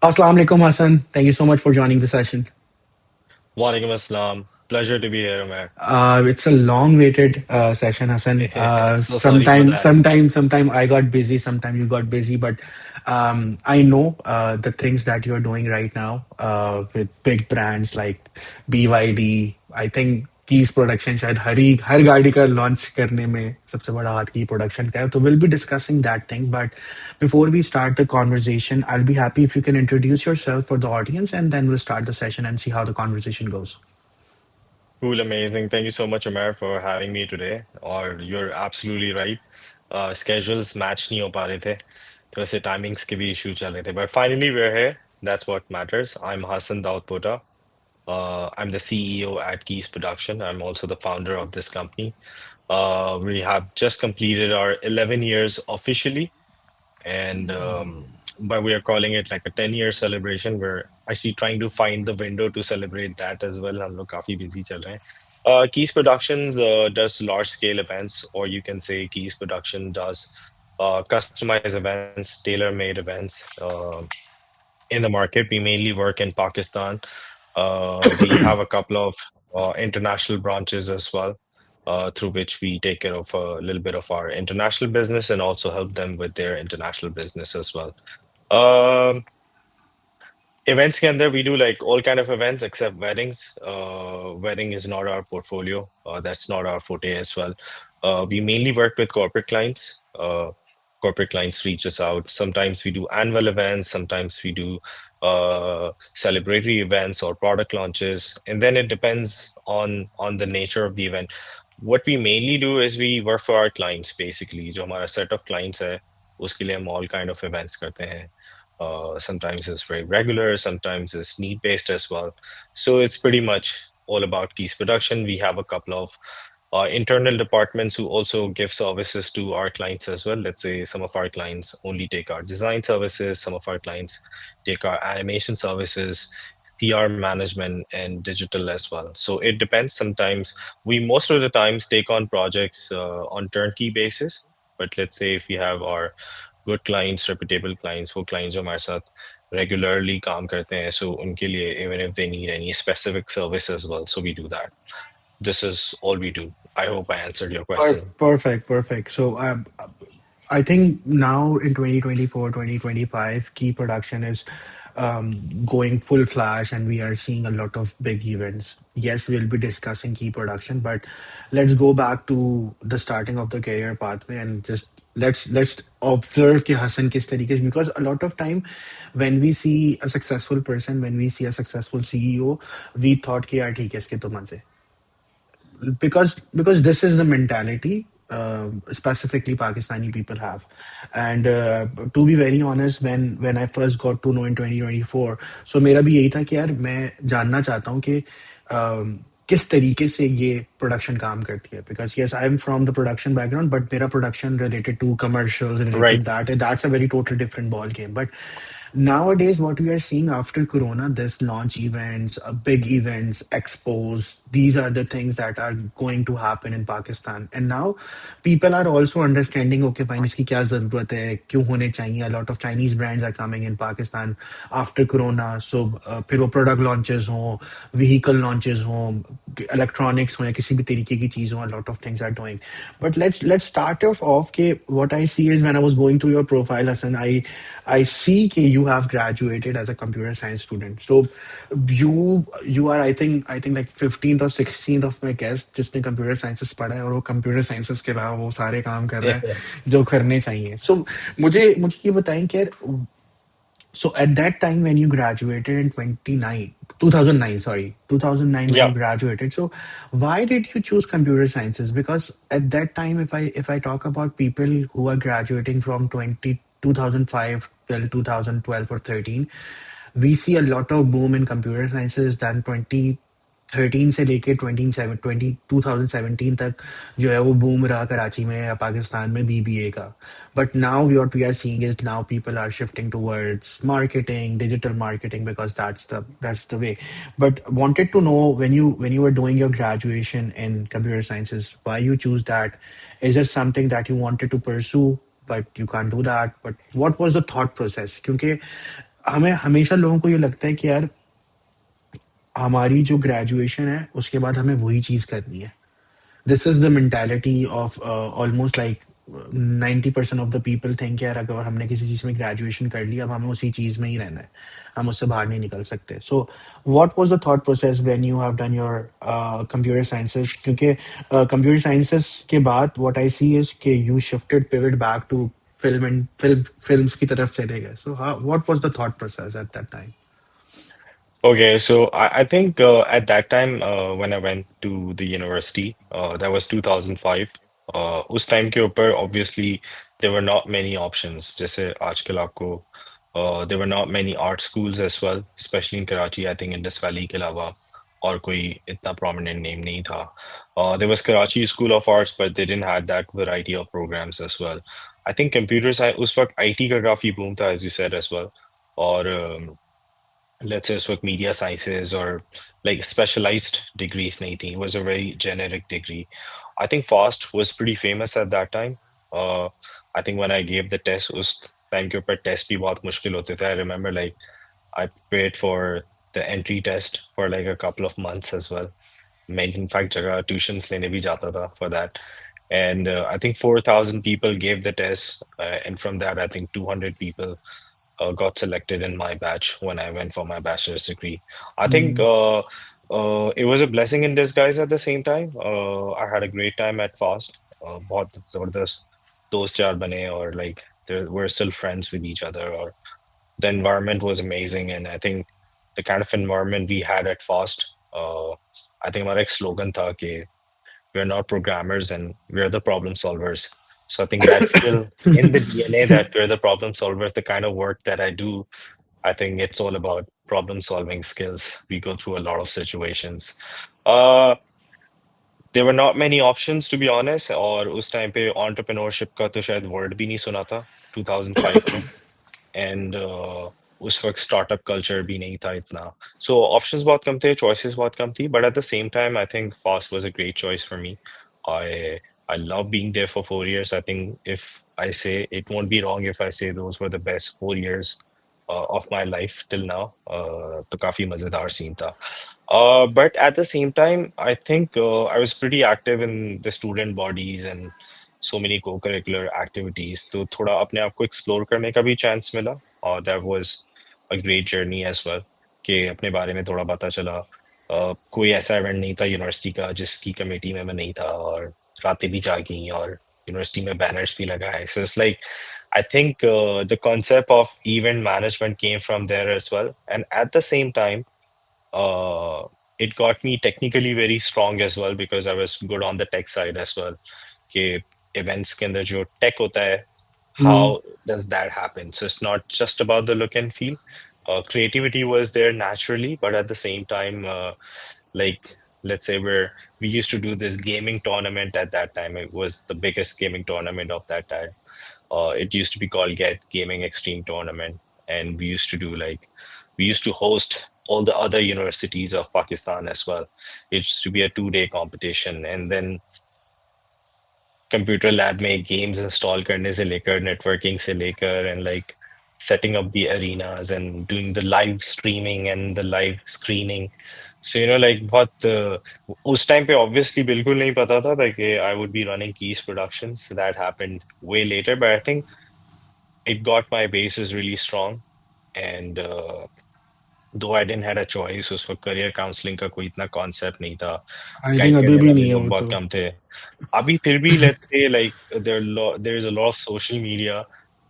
Assalamu alaikum, Hassan. Thank you so much for joining the session. Walaikum assalam. Pleasure to be here, Umair. It's a long-waited session, Hassan. So sorry for that. Sometime I got busy, sometime you got busy, but I know the things that you're doing right now with big brands like BYD. I think keys production शायद हर गाड़ी का launch करने में सबसे बड़ा हाथ की production का है तो will be discussing that thing but before we start the conversation I will be happy if you can introduce yourself for the audience and then will start the session and see how the conversation goes. Cool, amazing. Thank you so much, Umair, for having me today. Or you're absolutely right. Schedules match नहीं हो पा रहे थे. तो ऐसे timings के भी issue चल रहे थे. But finally, we're here. That's what matters. I'm Hassan Daud Pota. I'm the CEO at Keys Production. I'm also the founder of this company. We have just completed our 11 years officially, and but we are calling it like a 10-year celebration. We're actually trying to find the window to celebrate that as well. हम लोग काफी busy चल रहे हैं. Keys Productions does large scale events, or you can say Keys Production does customized events, tailor-made events in the market. We mainly work in Pakistan. We have a couple of international branches as well, through which we take care of a little bit of our international business and also help them with their international business as well. Um, Events can there we do like all kind of events except weddings. Wedding is not our portfolio. That's not our forte as well. We mainly work with corporate clients. Corporate clients reach us out. Sometimes we do annual events. Sometimes we do celebratory events or product launches, and then it depends on the nature of the event. What we mainly do is we work for our clients basically. जो हमारा set of clients है, उसके लिए हम all kind of events करते हैं. Sometimes it's very regular, sometimes it's need based as well. So it's pretty much all about Keys Production. We have a couple of internal departments who also give services to our clients as well. Let's say some of our clients only take our design services, some of our clients take our animation services, PR management, and digital as well. So it depends. Sometimes we most of the times take on projects on turnkey basis. But let's say if we have our good clients, reputable clients, वो clients जो हमारे साथ regularly काम करते हैं, so उनके लिए even if they need any specific service as well, so we do that. This is all we do. I hope I answered your question. Perfect, perfect. So I think now in 2024, 2025, key production is going full flash and we are seeing a lot of big events. Yes, we'll be discussing key production, but let's go back to the starting of the career pathway and just let's observe कि हसन किस तरीके से because a lot of time when we see a successful person, when we see a successful CEO, we thought कि यार ठीक है इसके तो मजे because this is the mentality specifically Pakistani people have. And to be very honest, when I first got to know in 2024, so मेरा भी यही था कि यार मैं जानना चाहता हूँ कि किस तरीके से ये प्रोडक्शन काम करती है because yes I am from the production background but मेरा production related to commercials related Right. to that that's a very total different ball game but nowadays what we are seeing after corona this launch events big events expos these are the things that are going to happen in Pakistan and now people are also understanding okay fine iski kya zarurat hai kyun hone chahiye a lot of Chinese brands are coming in Pakistan after corona so फिर वो product launches हो vehicle launches हो electronics हो या किसी भी तरीके की चीज हो a lot of things are doing but let's start off के what I see is when I was going through your profile Hassan I see कि you have graduated as a computer science student so you are I think like 15th or 16th of my guest जिसने computer sciences पढ़ा है और वो computer sciences के अलावा वो सारे काम कर रहा है जो करने चाहिए so मुझे मुझे ये बताएं कि so at that time when you graduated in 2009 sorry 2009 when you Yeah. graduated so why did you choose computer sciences because at that time if I talk about people who are graduating from 2005 till 2012 or 13 we see a lot of boom in computer sciences than 2013 से लेके 2017 तक जो है वो boom रहा कराची में या पाकिस्तान में बीबीए का but now what we are seeing is now people are shifting towards marketing digital marketing because that's the way but wanted to know when you were doing your graduation in computer sciences why you choose that is it something that you wanted to pursue but you can't do that but what was the thought process क्योंकि हमें हमेशा लोगों को ये लगता है कि यार हमारी जो ग्रेजुएशन है उसके बाद हमें वही चीज़ करनी है। This is the mentality of almost like 90% of the people think यार अगर हमने किसी चीज़ में ग्रेजुएशन कर ली अब हमें उसी चीज़ में ही रहना है, हम उससे बाहर नहीं निकल सकते। So what was the thought process when you have done your computer sciences, क्योंकि कंप्यूटर साइंसेस के बाद व्हाट आई सी इज कि you shifted pivot back to film and films की तरफ चले गए। So what was the thought process at that time? Okay, so I think at that time when I went to the university, that was 2005. उस time के ऊपर obviously there were not many options. जैसे आजकल आपको there were not many art schools as well, especially in Karachi. I think Indus Valley के अलावा और कोई इतना prominent name नहीं था. There was Karachi School of Arts, but they didn't have that variety of programs as well. I think computer science उस वक्त IT का काफी boom था, as you said as well. और let's say with media sciences or like specialized degrees nahi thi. It was a very generic degree. I think FAST was pretty famous at that time. Uh, I think when I gave the test, us time ke upar test bhi bahut mushkil hote the. I remember like I prepared for the entry test for like a couple of months as well. मैं in fact जगह tuitions लेने भी जाता था for that. And I think 4,000 people gave the test, and from that, I think 200 people got selected in my batch when I went for my bachelor's degree. I think it was a blessing in disguise at the same time. I had a great time at FAST. बहुत ज़बरदस्त दोस्त यार बने or like we're still friends with each other. Or the environment was amazing, and I think the kind of environment we had at FAST. I think हमारा एक slogan था कि we're not programmers and we're the problem solvers. So I think that's still in the DNA that we're the problem solvers. The kind of work that I do, I think it's all about problem solving skills. We go through a lot of situations. Uh, there were not many options to be honest. और उस time पे entrepreneurship का तो शायद word भी नहीं सुना था 2005 में. And उस वक्त स्टार्टअप कल्चर भी नहीं था इतना, सो ऑप्शंस बहुत कम थे, चॉइसेस बहुत कम थी, but at the same time I think fast was a great choice for me. I love being there for 4 years. I think if I say it won't be wrong if I say those were the best 4 years of my life till now. तो काफी मजेदार scene था. But at the same time, I think I was pretty active in the student bodies and so many co-curricular activities. तो थोड़ा अपने आप को explore करने का भी chance मिला. That was a great journey as well. कि अपने बारे में थोड़ा पता चला. कोई ऐसा इवेंट नहीं था यूनिवर्सिटी का जिसकी कमेटी में मैं नहीं था, और रातें भी जागी और यूनिवर्सिटी में बैनर्स भी लगाए. So it's like I think the concept of event management came from there as well. And at the same time, uh, it got me technically very strong as well because I was good on the tech side as well. कि events के अंदर जो tech होता है, how does that happen? So it's not just about the look and feel. Creativity was there naturally, but at the same time, like let's say we used to do this gaming tournament at that time. It was the biggest gaming tournament of that time. It used to be called Get Gaming Extreme Tournament, and we used to host all the other universities of Pakistan as well. It used to be a 2 day competition, and then computer lab में games install करने से लेकर networking से लेकर and like setting up the arenas and doing the live streaming and the live screening. So like बहुत उस time पे obviously बिल्कुल नहीं पता था कि I would be running Keys Productions. That happened way later, but I think it got my bases really strong. And though I didn't had a choice, उस वक्त career counseling का कोई इतना concept नहीं था, आई थिंक guide अभी करने भी वाले नहीं है लोग वो बहुत तो। कम थे. अभी फिर भी let's say like there is a lot of social media.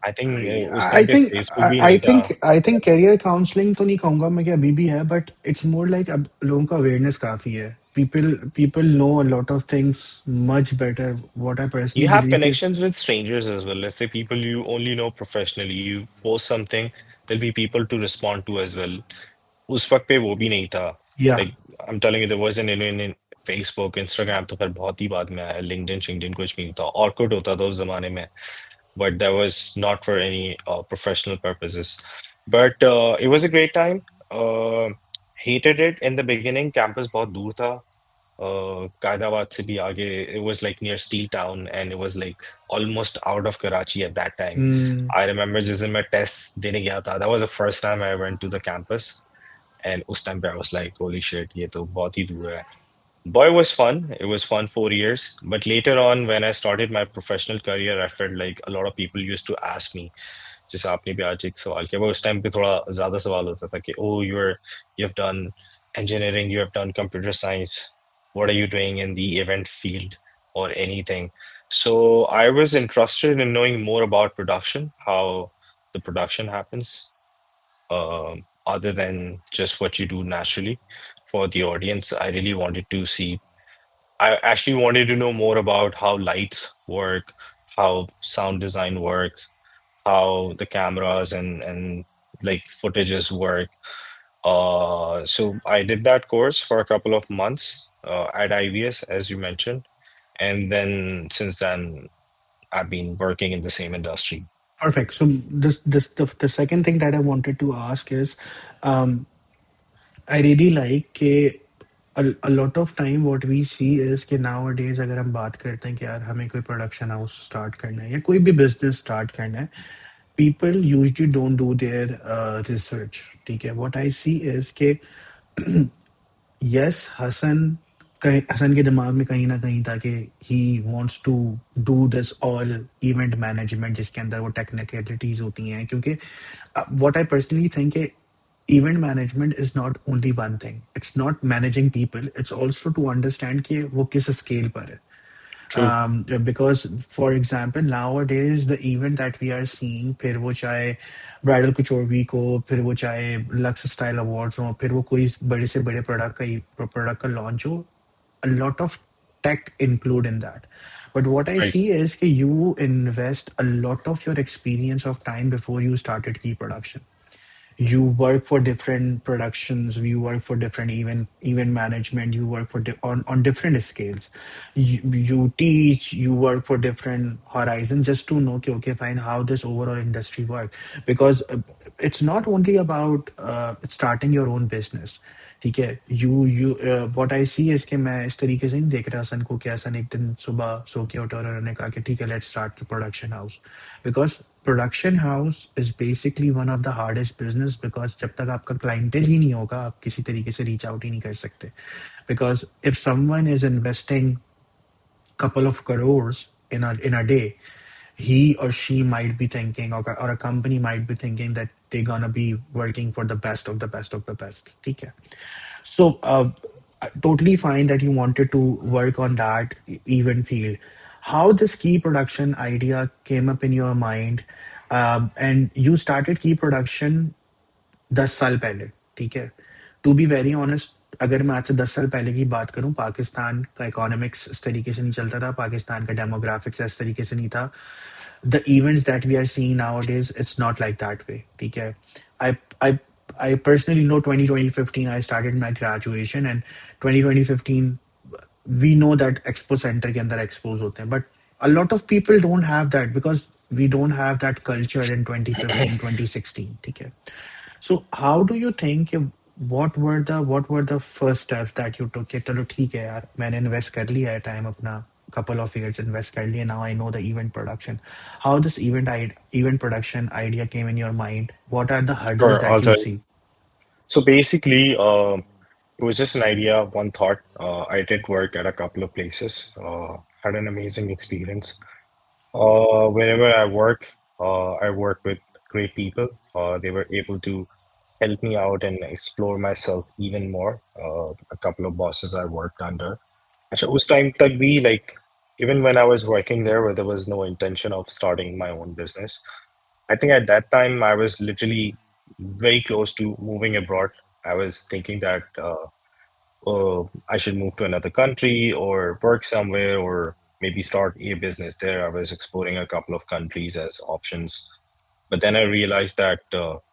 I think उस आई टाइम पे थिंक Facebook भी आई नहीं था. Think I think career counselling तो नहीं कहूंगा मैं कि अभी भी है, बट इट्स मोर लाइक अब लोगों का अवेयरनेस काफी है। People people know a lot of things much better. What I You personally have believe कि connections with strangers as well. Let's say people you only know professionally. You post something, there'll be people to respond to as well. उस वक्त पे वो भी नहीं था. या Like I'm telling you, there wasn't in Facebook, Instagram तो फिर बहुत ही बाद में आया. LinkedIn कुछ भी नहीं था. Orkut होता था उस जमाने में, but that was not for any professional purposes. But it was a great time. Uh, Hated it in the beginning. Campus बहुत दूर था. Qaidabad se bhi aage. It was like near Steel Town, and it was like almost out of Karachi at that time. Hmm. I remember जिस दिन मैं test देने गया था, that was the first time I went to the campus, and उस time पे I was like, holy shit, ये तो बहुत ही दूर है. But it was fun. It was fun 4 years. But later on, when I started my professional career, I felt like a lot of people used to ask me, जैसे आपने भी आज एक सवाल किया, but उस टाइम पे थोड़ा ज़्यादा सवाल होता था कि oh you've done engineering, you have done computer science, what are you doing in the event field or anything? So I was interested in knowing more about production, how the production happens, other than just what you do naturally for the audience. I really wanted to see, I actually wanted to know more about how lights work, how sound design works, how the cameras and like footages work. So I did that course for a couple of months at IVS, as you mentioned, and then since then I've been working in the same industry. Perfect. So the second thing that I wanted to ask is, um, I really like कि a lot of time what we see is कि nowadays अगर हम बात करते हैं कि यार हमें कोई प्रोडक्शन हाउस स्टार्ट करना है या कोई भी बिजनेस स्टार्ट करना है, people usually don't do their research. ठीक है, what I see is कि यस हसन के दिमाग में कहीं ना कहीं था कि he wants to do this all event management जिसके अंदर वो टेक्निकलिटीज होती हैं क्योंकि what I personally think event management is not only one thing, it's not managing people, it's also to understand कि वो किस स्केल पर है. True. Because for example nowadays the event that we are seeing, फिर वो चाहे bridal कुचोर week हो, फिर वो चाहे लक्स स्टाइल अवार्ड्स हो, फिर वो कोई बड़े से बड़े प्रोडक्ट का लॉन्च हो, a lot of tech include in that. But what I Right. see is that you invest a lot of your experience of time before you started key production. You work for different productions, you work for different event management, you work for on different scales, you teach, you work for different horizons just to know okay, okay fine how this overall industry work. Because it's not only about starting your own business. ठीक है, you what I see is कि मैं इस तरीके से नहीं देख रहा हसन को कि हसन एक दिन सुबह सो के उठा और उन्होंने कहा कि ठीक है let's start the production house. Because production house is basically one of the hardest business. Because जब तक आपका क्लाइंटेल ही नहीं होगा आप किसी तरीके से रीच आउट ही नहीं कर सकते. Because if someone is investing couple of crores in a day, he or she might be thinking, or a company might be thinking that they're gonna be working for the best of the best of the best. Okay. So totally fine that you wanted to work on that event field. How this key production idea came up in your mind, and you started key production 10 साल पहले. ठीक है, to be very honest, अगर मैं आज से 10 साल पहले की बात करूं, पाकिस्तान का इकोनॉमिक्स इस तरीके से नहीं चलता था, पाकिस्तान का डेमोग्राफिक्स इस तरीके से नहीं था. The events that we are seeing nowadays it's not like that way. ठीक है, आई आई I personally know 2015 I started my graduation, and 2015 we know that expo center के अंदर expos होते हैं, but a lot of people don't have that because we don't have that culture in 2015 2016. ठीक है, so how do you think what were the first steps that you took? कि चलो ठीक है यार मैंने इन्वेस्ट कर लिया है टाइम अपना, couple of years invest कर लिए, now I know the event production. How this event production idea came in your mind? What are the hurdles Sure, I'll that you tell you. see? So basically, it was just an idea, one thought. I did work at a couple of places, had an amazing experience. Wherever I work with great people. They were able to help me out and explore myself even more. A couple of bosses I worked under. अच्छा, उस time तक भी like even when I was working there, where there was no intention of starting my own business. I think at that time I was literally very close to moving abroad. I was thinking that I should move to another country or work somewhere or maybe start a business there. I was exploring a couple of countries as options. But then I realized that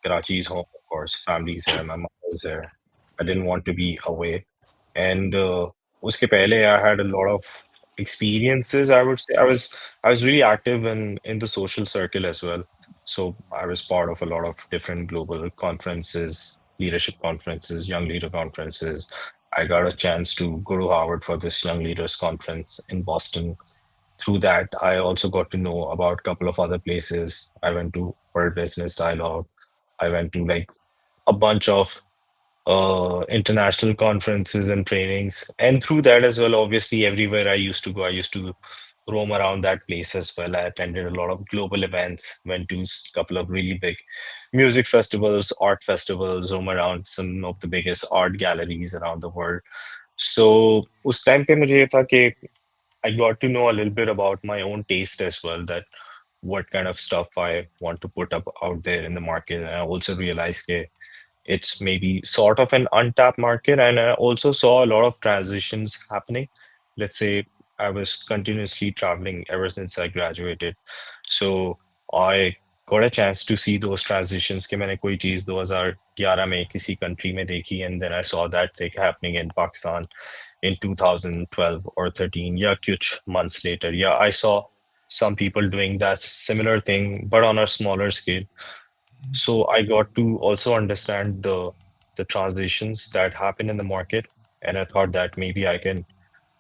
Karachi is home, of course. Family is here, my mother is there. I didn't want to be away. And uske pehle, I had a lot of experiences. I would say I was really active in the social circle as well. So I was part of a lot of different global conferences, leadership conferences, young leader conferences. I got a chance to go to Harvard for this Young Leaders Conference in Boston. Through that, I also got to know about a couple of other places. I went to World Business Dialogue. I went to like a bunch of international conferences and trainings. And through that as well, obviously, everywhere I used to go, I used to roam around that place as well. I attended a lot of global events, went to a couple of really big music festivals, art festivals, roam around some of the biggest art galleries around the world. So उस time पे मुझे ये था कि I got to know a little bit about my own taste as well, that what kind of stuff I want to put up out there in the market. And I also realized that it's maybe sort of an untapped market. And I also saw a lot of transitions happening. Let's say I was continuously traveling ever since I graduated. So I got a chance to see those transitions कि मैंने कोई चीज़ 2011 में किसी country में देखी, and then I saw that thing happening in Pakistan in 2012 or 13, yeah, kuch months later. Yeah, I saw some people doing that similar thing, but on a smaller scale. So I got to also understand the transitions that happen in the market, and I thought that maybe I can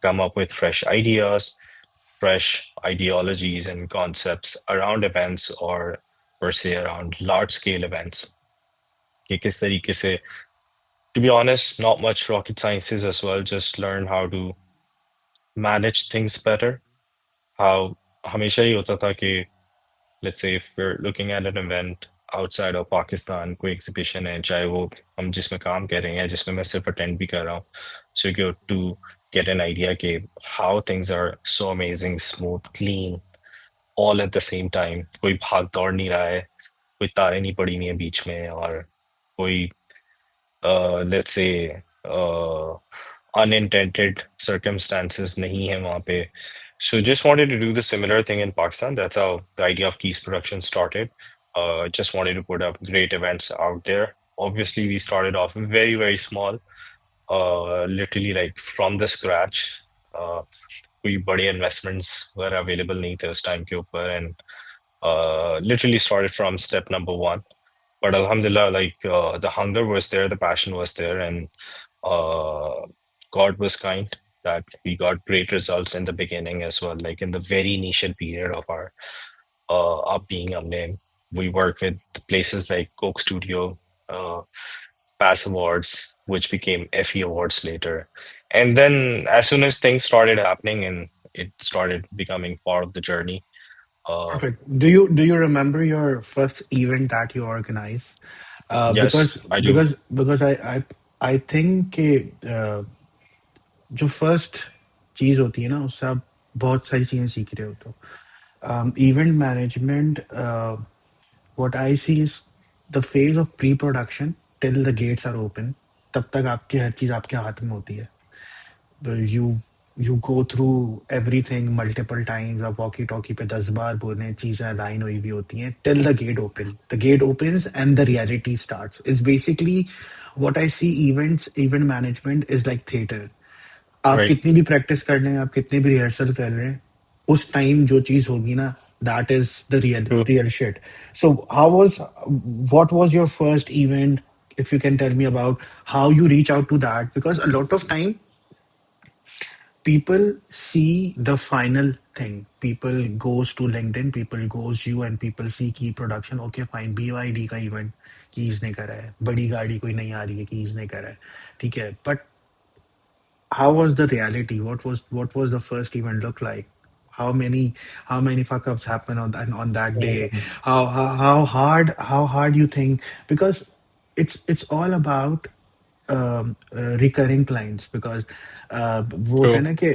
come up with fresh ideas, fresh ideologies and concepts around events or per se around large scale events. कि किस तरीके से, to be honest, not much rocket sciences as well, just learn how to manage things better. How हमेशा ही होता था कि let's say if we're looking at an event outside of Pakistan, कोई exhibition है, चाहे वो हम जिसमें काम कर रहे हैं, जिसमें मैं सिर्फ attend भी कर रहा हूँ, so you get to get an idea कि how things are so amazing, smooth, clean, all at the same time. कोई भाग दौड़ नहीं रहा है, कोई तारें नहीं पड़ी हुई हैं बीच में, और कोई let's say unintended circumstances nahi hai wahan pe. So just wanted to do the similar thing in Pakistan. That's how the idea of Keys Production started. Just wanted to put up great events out there. Obviously, we started off very, very small, literally like from the scratch. कोई बड़े investments were available नहीं थे उस time के ऊपर, and literally started from step number one. But Alhamdulillah, like the hunger was there, the passion was there, and uh, God was kind that we got great results in the beginning as well. Like in the very initial period of our upbeing, हमने we worked with places like Coke Studio, uh, Pass Awards, which became FE Awards later. And then as soon as things started happening and it started becoming part of the journey, uh, Perfect. Do you remember your first event that you organized? yes, Because I do. because I think कि, जो first चीज होती है ना उससे आप बहुत सारी चीजें सीख रहे हो तो event management what I see is the phase of pre production till the gates are open तब तक आपकी हर चीज आपके हाथ में होती है you go through everything multiple times आप वॉकी टॉकी पे 10 बार बोलने चीजें लाइन हुई भी होती हैं till the gate opens and the reality starts is basically what I see event management is like theatre आप Right. कितनी भी प्रैक्टिस कर लें आप कितने भी रिहर्सल कर रहे हैं उस टाइम जो चीज होगी ना that is the True. Real shit so how was what was your first event if you can tell me about how you reach out to that because a lot of time people see the final thing people goes to LinkedIn people goes you and people see key production okay fine BYD का event keys ने करा है बड़ी गाड़ी कोई नहीं आ रही है कीज ने करा है ठीक है but how was the reality what was the first event look like how many fuck ups happen on that day Mhm. how hard you think because it's all about recurring clients because वो होता है True. ना कि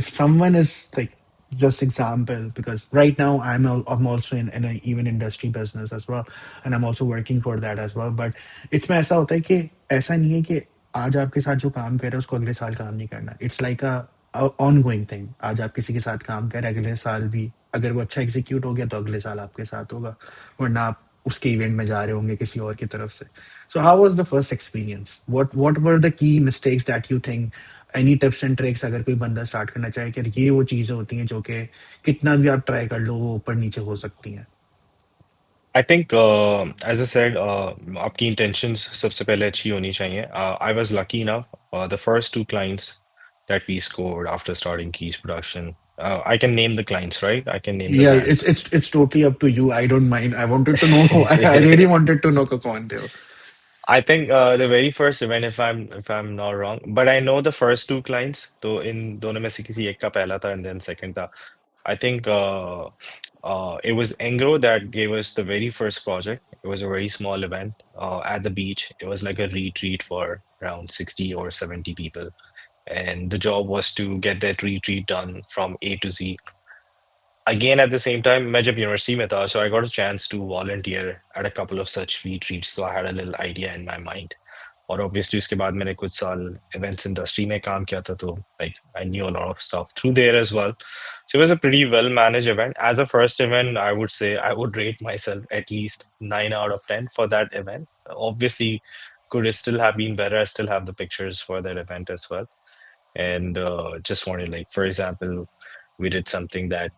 if someone is like just example because right now I'm also in an even industry business as well and I'm also working for that as well but it's में ऐसा होता है कि ऐसा नहीं है कि आज आपके साथ जो काम कर रहे हैं उसको अगले साल काम नहीं करना it's like a on going thing आज आप किसी के साथ काम कर रहे हैं अगले साल भी अगर वो अच्छा एग्जीक्यूट हो गया तो अगले साल आपके साथ होगा वरना आप उसके इवेंट में जा रहे होंगे किसी और की तरफ से so how was the first experience what were the key mistakes that you think any tips and tricks अगर कोई बंदा स्टार्ट करना चाहे कि ये वो चीजें होती हैं जो कि कितना भी आप ट्राई कर लो वो ऊपर नीचे हो सकती हैं I think, as I said, आपकी intentions सबसे पहले अच्छी होनी चाहिए. I was lucky enough. the first two clients that we scored after starting Keys production. I can name the clients, right? I can name the Yeah, it's brands. it's it's totally up to you. I don't mind. I wanted to know. I really wanted to know कि कौन थे वो. I think the very first event, if I'm not wrong, but I know the first two clients. तो इन दोनों में से किसी एक का पहला था and then second था. I think it was Engro that gave us the very first project. It was a very small event at the beach. It was like a retreat for around 60 or 70 people. And the job was to get that retreat done from A to Z. Again, at the same time, मैं जब university में था, so I got a chance to volunteer at a couple of such retreats. So I had a little idea in my mind. और obviously उसके बाद मैंने कुछ साल events industry में काम किया था तो like I knew a lot of stuff through there as well. So it was a pretty well managed event. As a first event, I would say I would rate myself at least 9 out of 10 for that event. Obviously, could it still have been better? I still have the pictures for that event as well. And just wanted like, for example, we did something that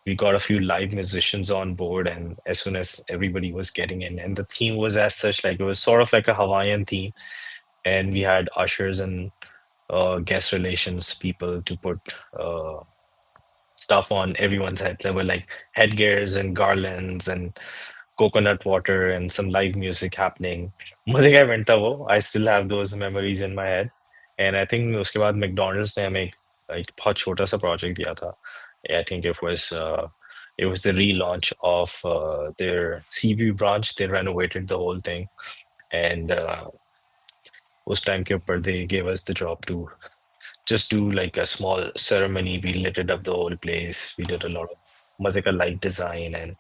we got a few live musicians on board, and as soon as everybody was getting in, and the theme was as such like it was sort of like a Hawaiian theme, and we had ushers and guest relations people to put stuff on everyone's head. There were like headgears and garlands and coconut water and some live music happening. मुझे क्या event था वो? I still have those memories in my head. And I think उसके बाद McDonald's ने हमें एक like बहुत छोटा सा project दिया था. I think it was the relaunch of their Seaview branch. They renovated the whole thing, and उस time के ऊपर they gave us the job to just do like a small ceremony. We lit it up the whole place. We did a lot of musical light design and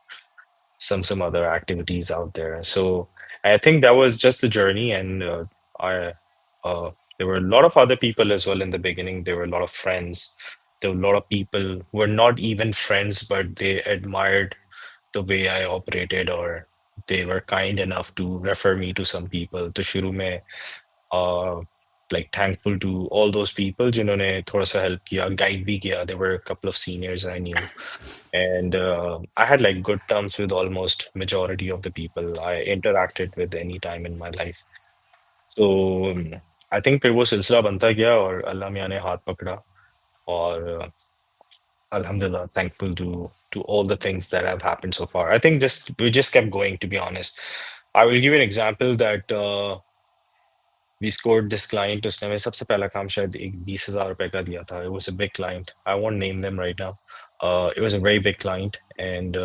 some other activities out there. So I think that was just the journey, and I there were a lot of other people as well in the beginning. There were a lot of friends. There were a lot of people who were not even friends, but they admired the way I operated, or they were kind enough to refer me to some people. तो शुरू में uh, like thankful to all those people जिन्होंने थोड़ा सा help किया, guide भी किया. There were a couple of seniors I knew, and I had like good terms with almost majority of the people I interacted with any time in my life. So I think फिर वो सिलसिला बनता गया और अल्लाह मियाँ ने हाथ पकड़ा और Alhamdulillah, thankful to all the things that have happened so far. I think just we just kept going, to be honest. I will give you an example that we scored this client. उसने हमें सबसे पहला काम शायद एक 20,000 रुपए का दिया था. It was a big client. I won't name them right now. It was a very big client, and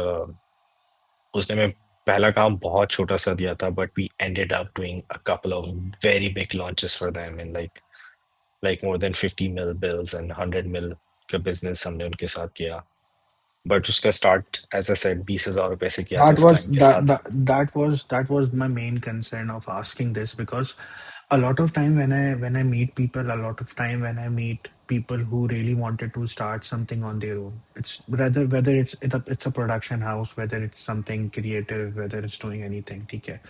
उसने हमें पहला काम बहुत छोटा सा दिया था, but we ended up doing a couple of very big launches for them in like more than 50 mil bills and 100 mil का business हमने उनके साथ किया. But उसका start, as I said, 20,000 रुपए से किया था That उस was client के साथ. that was my main concern of asking this, because a lot of time when I meet people, a lot of time when I meet people who really wanted to start something on their own, it's rather whether it's a production house, whether it's something creative, whether it's doing anything. Okay,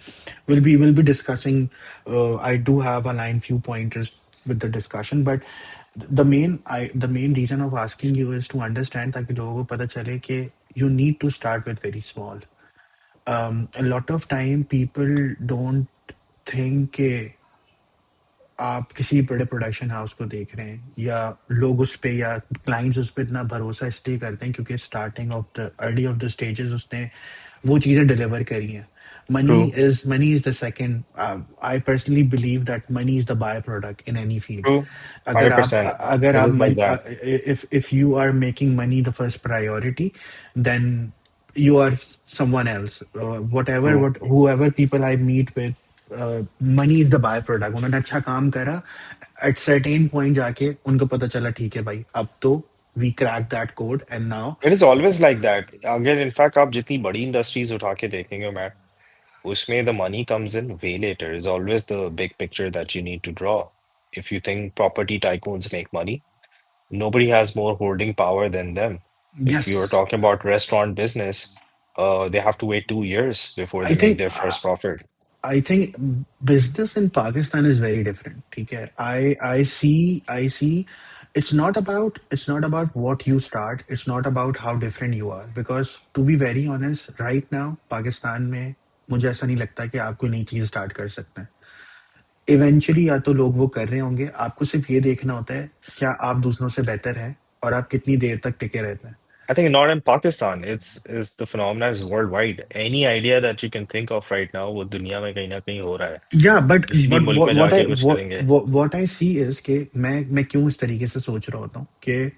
we'll be discussing. I do have a line few pointers with the discussion, but the main reason of asking you is to understand ताकि लोगों को पता चले कि you need to start with very small. A lot of time people don't think कि आप किसी बड़े प्रोडक्शन हाउस को देख रहे हैं या लोग उस पे या क्लाइंट्स उस पे इतना भरोसा इसलिए करते हैं क्योंकि starting of the early of the stages उसने वो चीजें डिलीवर करी हैं. True, money is the second. I personally believe that money is the by product in any field. true, अगर आप 100%. अगर It आप is like that. if you are making money the first priority, then you are someone else. Whatever True. what whoever people I meet with, money is the by product. उन्होंने अच्छा काम करा, at certain point जाके उनको पता चला ठीक है भाई अब तो we crack that code and now. It is always like that. अगर in fact आप जितनी बड़ी industries उठा के देखेंगे मैं उसमें the money comes in way later. Is always the big picture that you need to draw. If you think property tycoons make money, nobody has more holding power than them. If you are Yes, talking about restaurant business, they have to wait 2 years before I they make think their first profit. I think business in Pakistan is very different. Okay, I see. It's not about what you start. It's not about how different you are. Because to be very honest, right now Pakistan में मुझे ऐसा नहीं लगता कि आप कोई नई चीज स्टार्ट कर सकते हैं. इवेंचुअली या तो लोग वो कर रहे होंगे, आपको सिर्फ ये देखना होता है क्या आप दूसरों से बेहतर हैं और आप कितनी देर तक टिके रहते हैं। I think not in Pakistan. It's is the phenomena is worldwide. Any idea that you can think of right now, वो दुनिया में कहीं ना कहीं हो रहा है. या बट किसी भी बट मुल्क में व्हाट आई जाके कुछ करेंगे. व्हाट आई सी इज कि मैं क्यों इस तरीके से सोच रहा होता हूँ कि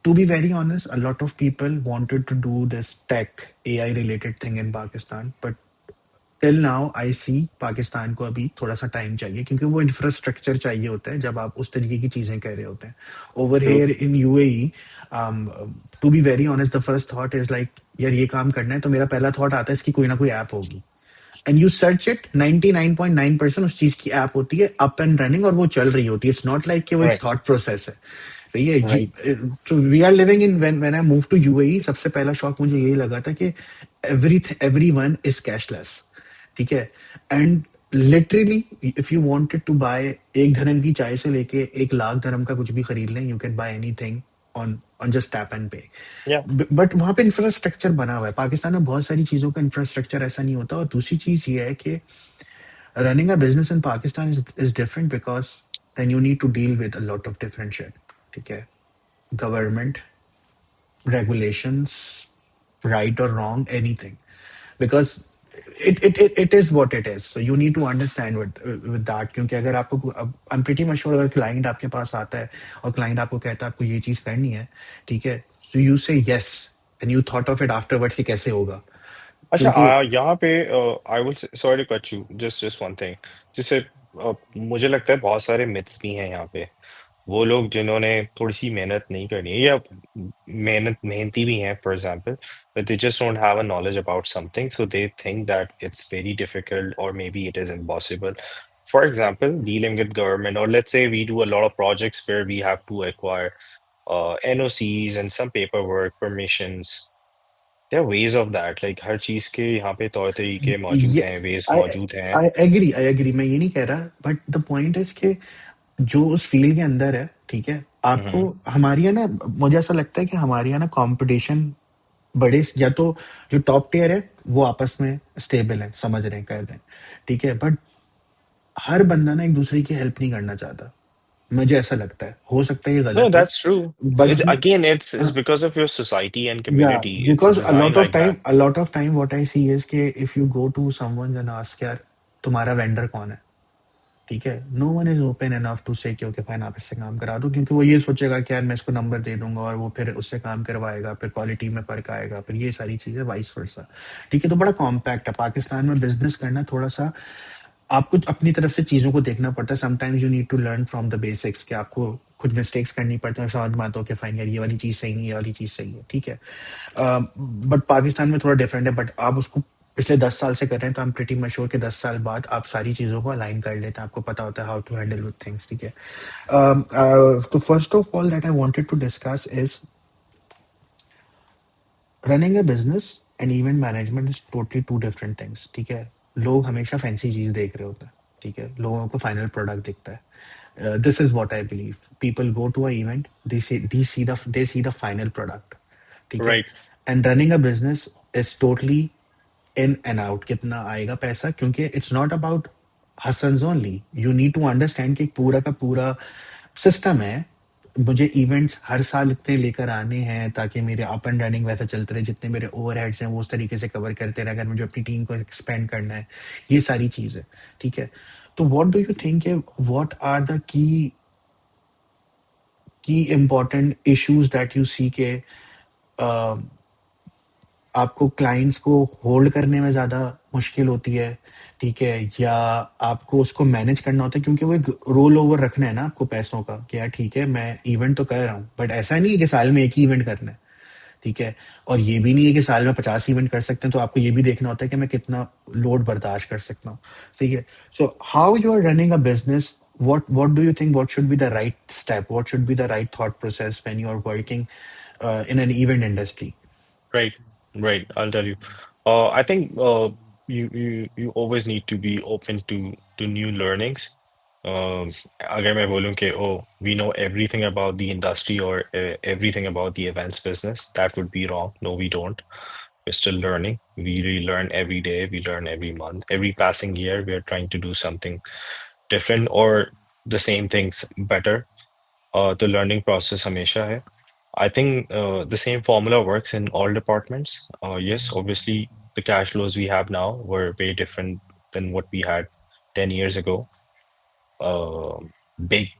to be very honest, a lot of people wanted to do this tech AI related thing in Pakistan, but till now I see Pakistan को अभी थोड़ा सा टाइम चाहिए क्योंकि वो इंफ्रास्ट्रक्चर चाहिए होता है जब आप उस तरीके की चीजें कर रहे होते हैं over True. Here in UAE. To be very honest the first thought is like यार ये काम करना है तो मेरा पहला थॉट आता है इसकी कोई ना कोई ऐप होगी एंड यू सर्च इट 99.9% उस चीज की ऐप होती है अप एंड रनिंग और वो चल रही होती है इट्स नॉट लाइक कि वो एक Right. थॉट प्रोसेस है। सही है। Right. तो we are living in when I move to UAE सबसे पहला शॉक मुझे यही लगा था कि एवरीवन इज कैशलेस। ठीक है। And literally if you wanted to buy 1 धर्म की चाय से लेके 1 लाख धर्म का कुछ भी खरीद लें you can buy anything on on just tap and पे। Yeah. बट वहां पे इंफ्रास्ट्रक्चर बना हुआ है, पाकिस्तान में बहुत सारी चीजों का इंफ्रास्ट्रक्चर ऐसा नहीं होता। और दूसरी चीज ये है कि running a business in Pakistan is different because then you need to deal with a lot of different shit. ठीक है। Government, regulations, right or wrong, anything. Because it is what it is. So you need to understand with that. क्योंकि अगर आपको I'm pretty much sure अगर client आपके पास आता है और क्लाइंट आपको कहता है आपको ये चीज करनी है, ठीक है, so you say yes and you thought of it afterwards कि कैसे होगा। अच्छा, क्योंकि यहाँ पे I will sorry to cut you, just one thing. जैसे मुझे लगता है बहुत सारे मिथ्स भी हैं यहाँ पे. वो लोग जिन्होंने थोड़ी सी मेहनत नहीं करनी है या मेहनती भी हैं, for example, but they just don't have a knowledge about something, so they think that it's very difficult or maybe it is impossible. For example, dealing with government, or let's say we do a lot of projects where we have to acquire NOCs and some paperwork, permissions. There are ways of that. Like हर चीज के यहाँ पे तौर तरीके मौजूद ये हैं, ways आई मौजूद हैं. आई एग्री मैं ये नहीं कह रहा बट द पॉइंट इज कि जो उस फील्ड के अंदर है, ठीक है, आपको हम्म. हमारे यहाँ ना मुझे ऐसा लगता है कि हमारे यहाँ ना कंपटीशन बड़े या तो जो टॉप टियर है वो आपस में स्टेबल है समझ रहे हैं कर रहे हैं, ठीक है, बट हर बंदा ना एक दूसरे की हेल्प नहीं करना चाहता। मुझे ऐसा लगता है, हो सकता है ये No, गलत हो that's true. बट It's उसमें again, it's because of your society and yeah community. It's because designed like that. a lot of time what I see is कि if you go to someone and ask यार तुम्हारा vendor कौन है, ठीक है, no one is open enough to say कि okay fine आप इससे काम करा दो क्योंकि वो ये सोचेगा कि यार मैं इसको नंबर दे दूंगा और वो फिर उससे काम करवाएगा फिर क्वालिटी में फर्क आएगा फिर ये सारी चीजें वाइस वर्सा। ठीक है। तो बड़ा कॉम्पैक्ट है पाकिस्तान में बिजनेस करना थोड़ा सा आपको अपनी तरफ से चीजों को देखना पड़ता है। Sometimes you need to learn from the basics कि आपको कुछ मिस्टेक्स करनी पड़ती है समझ में आता हो कि फाइन यार ये वाली चीज सही नहीं है ये वाली चीज सही है, ठीक है। बट पाकिस्तान में थोड़ा डिफरेंट है बट आप उसको पिछले 10 साल से कर रहे हैं तो I am pretty much sure कि 10 साल बाद आप सारी चीजों को अलाइन कर लेते हैं, आपको पता होता है how to handle with things. ठीक है। तो first of all that I wanted to discuss is running a business and event management is totally two different things. ठीक है। लोग हमेशा फैंसी चीज देख रहे होते हैं, ठीक है, लोगों को फाइनल प्रोडक्ट दिखता है। This is what I believe people go to a event they see the final product, ठीक है। Right. And running a business is totally in and out कितना आएगा पैसा क्योंकि it's not about Hasan's only you need to understand कि पूरा का पूरा सिस्टम है। मुझे इवेंट्स हर साल इतने लेकर आने हैं ताकि मेरे अप एंड रनिंग वैसा चलते रहे, जितने मेरे ओवरहेड्स हैं वो उस तरीके से कवर करते रहे अगर मुझे अपनी टीम को एक्सपेंड करना है, ये सारी चीज है। ठीक है। तो what do you think what are the key important issues that you see के आपको क्लाइंट्स को होल्ड करने में ज़्यादा मुश्किल होती है, ठीक है, या आपको उसको मैनेज करना होता है क्योंकि वो एक रोल ओवर रखना है ना आपको पैसों का कि यार ठीक है मैं इवेंट तो कर रहा हूँ बट ऐसा नहीं है कि साल में एक ही इवेंट करना है, ठीक है, और ये भी नहीं है कि साल में 50 इवेंट कर सकते हैं तो आपको ये भी देखना होता है कि मैं कितना लोड बर्दाश्त कर सकता हूँ। ठीक है। So how you are running a business what do you think what should be the right step what should be the right thought process when you are working in an event industry? Right. Right. I'll tell you. I think you always need to be open to new learnings. अगर मैं बोलूँ कि oh we know everything about the industry or everything about the events business, that would be wrong. No, we don't. We're still learning. We relearn every day. We learn every month. Every passing year, we are trying to do something different or the same things better. The learning process हमेशा है. I think the same formula works in all departments. Yes, obviously, the cash flows we have now were way different than what we had 10 years ago. Uh, big,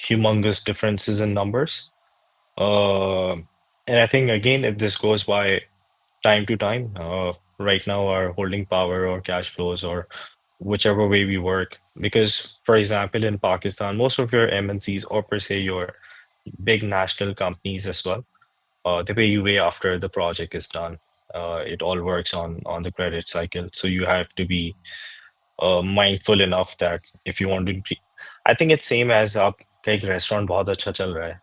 humongous differences in numbers. Uh, and I think, again, if this goes by time to time, right now, our holding power or cash flows or whichever way we work, because, for example, in Pakistan, most of your MNCs or per se your big national companies as well, they pay you way after the project is done. It all works on the credit cycle, so you have to be mindful enough that if you want to, I think it's same as आपका एक restaurant बहुत अच्छा चल रहा है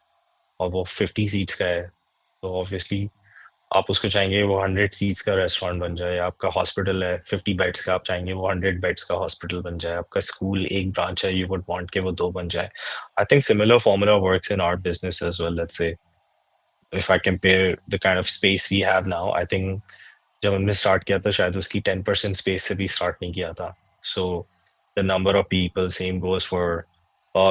और वो 50 seats का है, तो ऑब्वियसली आप उसको चाहेंगे वो 100 सीट्स का रेस्टोरेंट बन जाए. आपका हॉस्पिटल है 50 बेड्स का, आप चाहेंगे वो 100 बेड्स का हॉस्पिटल बन जाए. आपका स्कूल एक ब्रांच है, यू वुड वांट के वो दो बन जाए. I think similar formula works in our business as well. Let's say if I compare the kind of space we have now, I think जब हमने स्टार्ट किया था शायद उसकी 10% स्पेस से भी स्टार्ट नहीं किया था. So the number of people, same goes for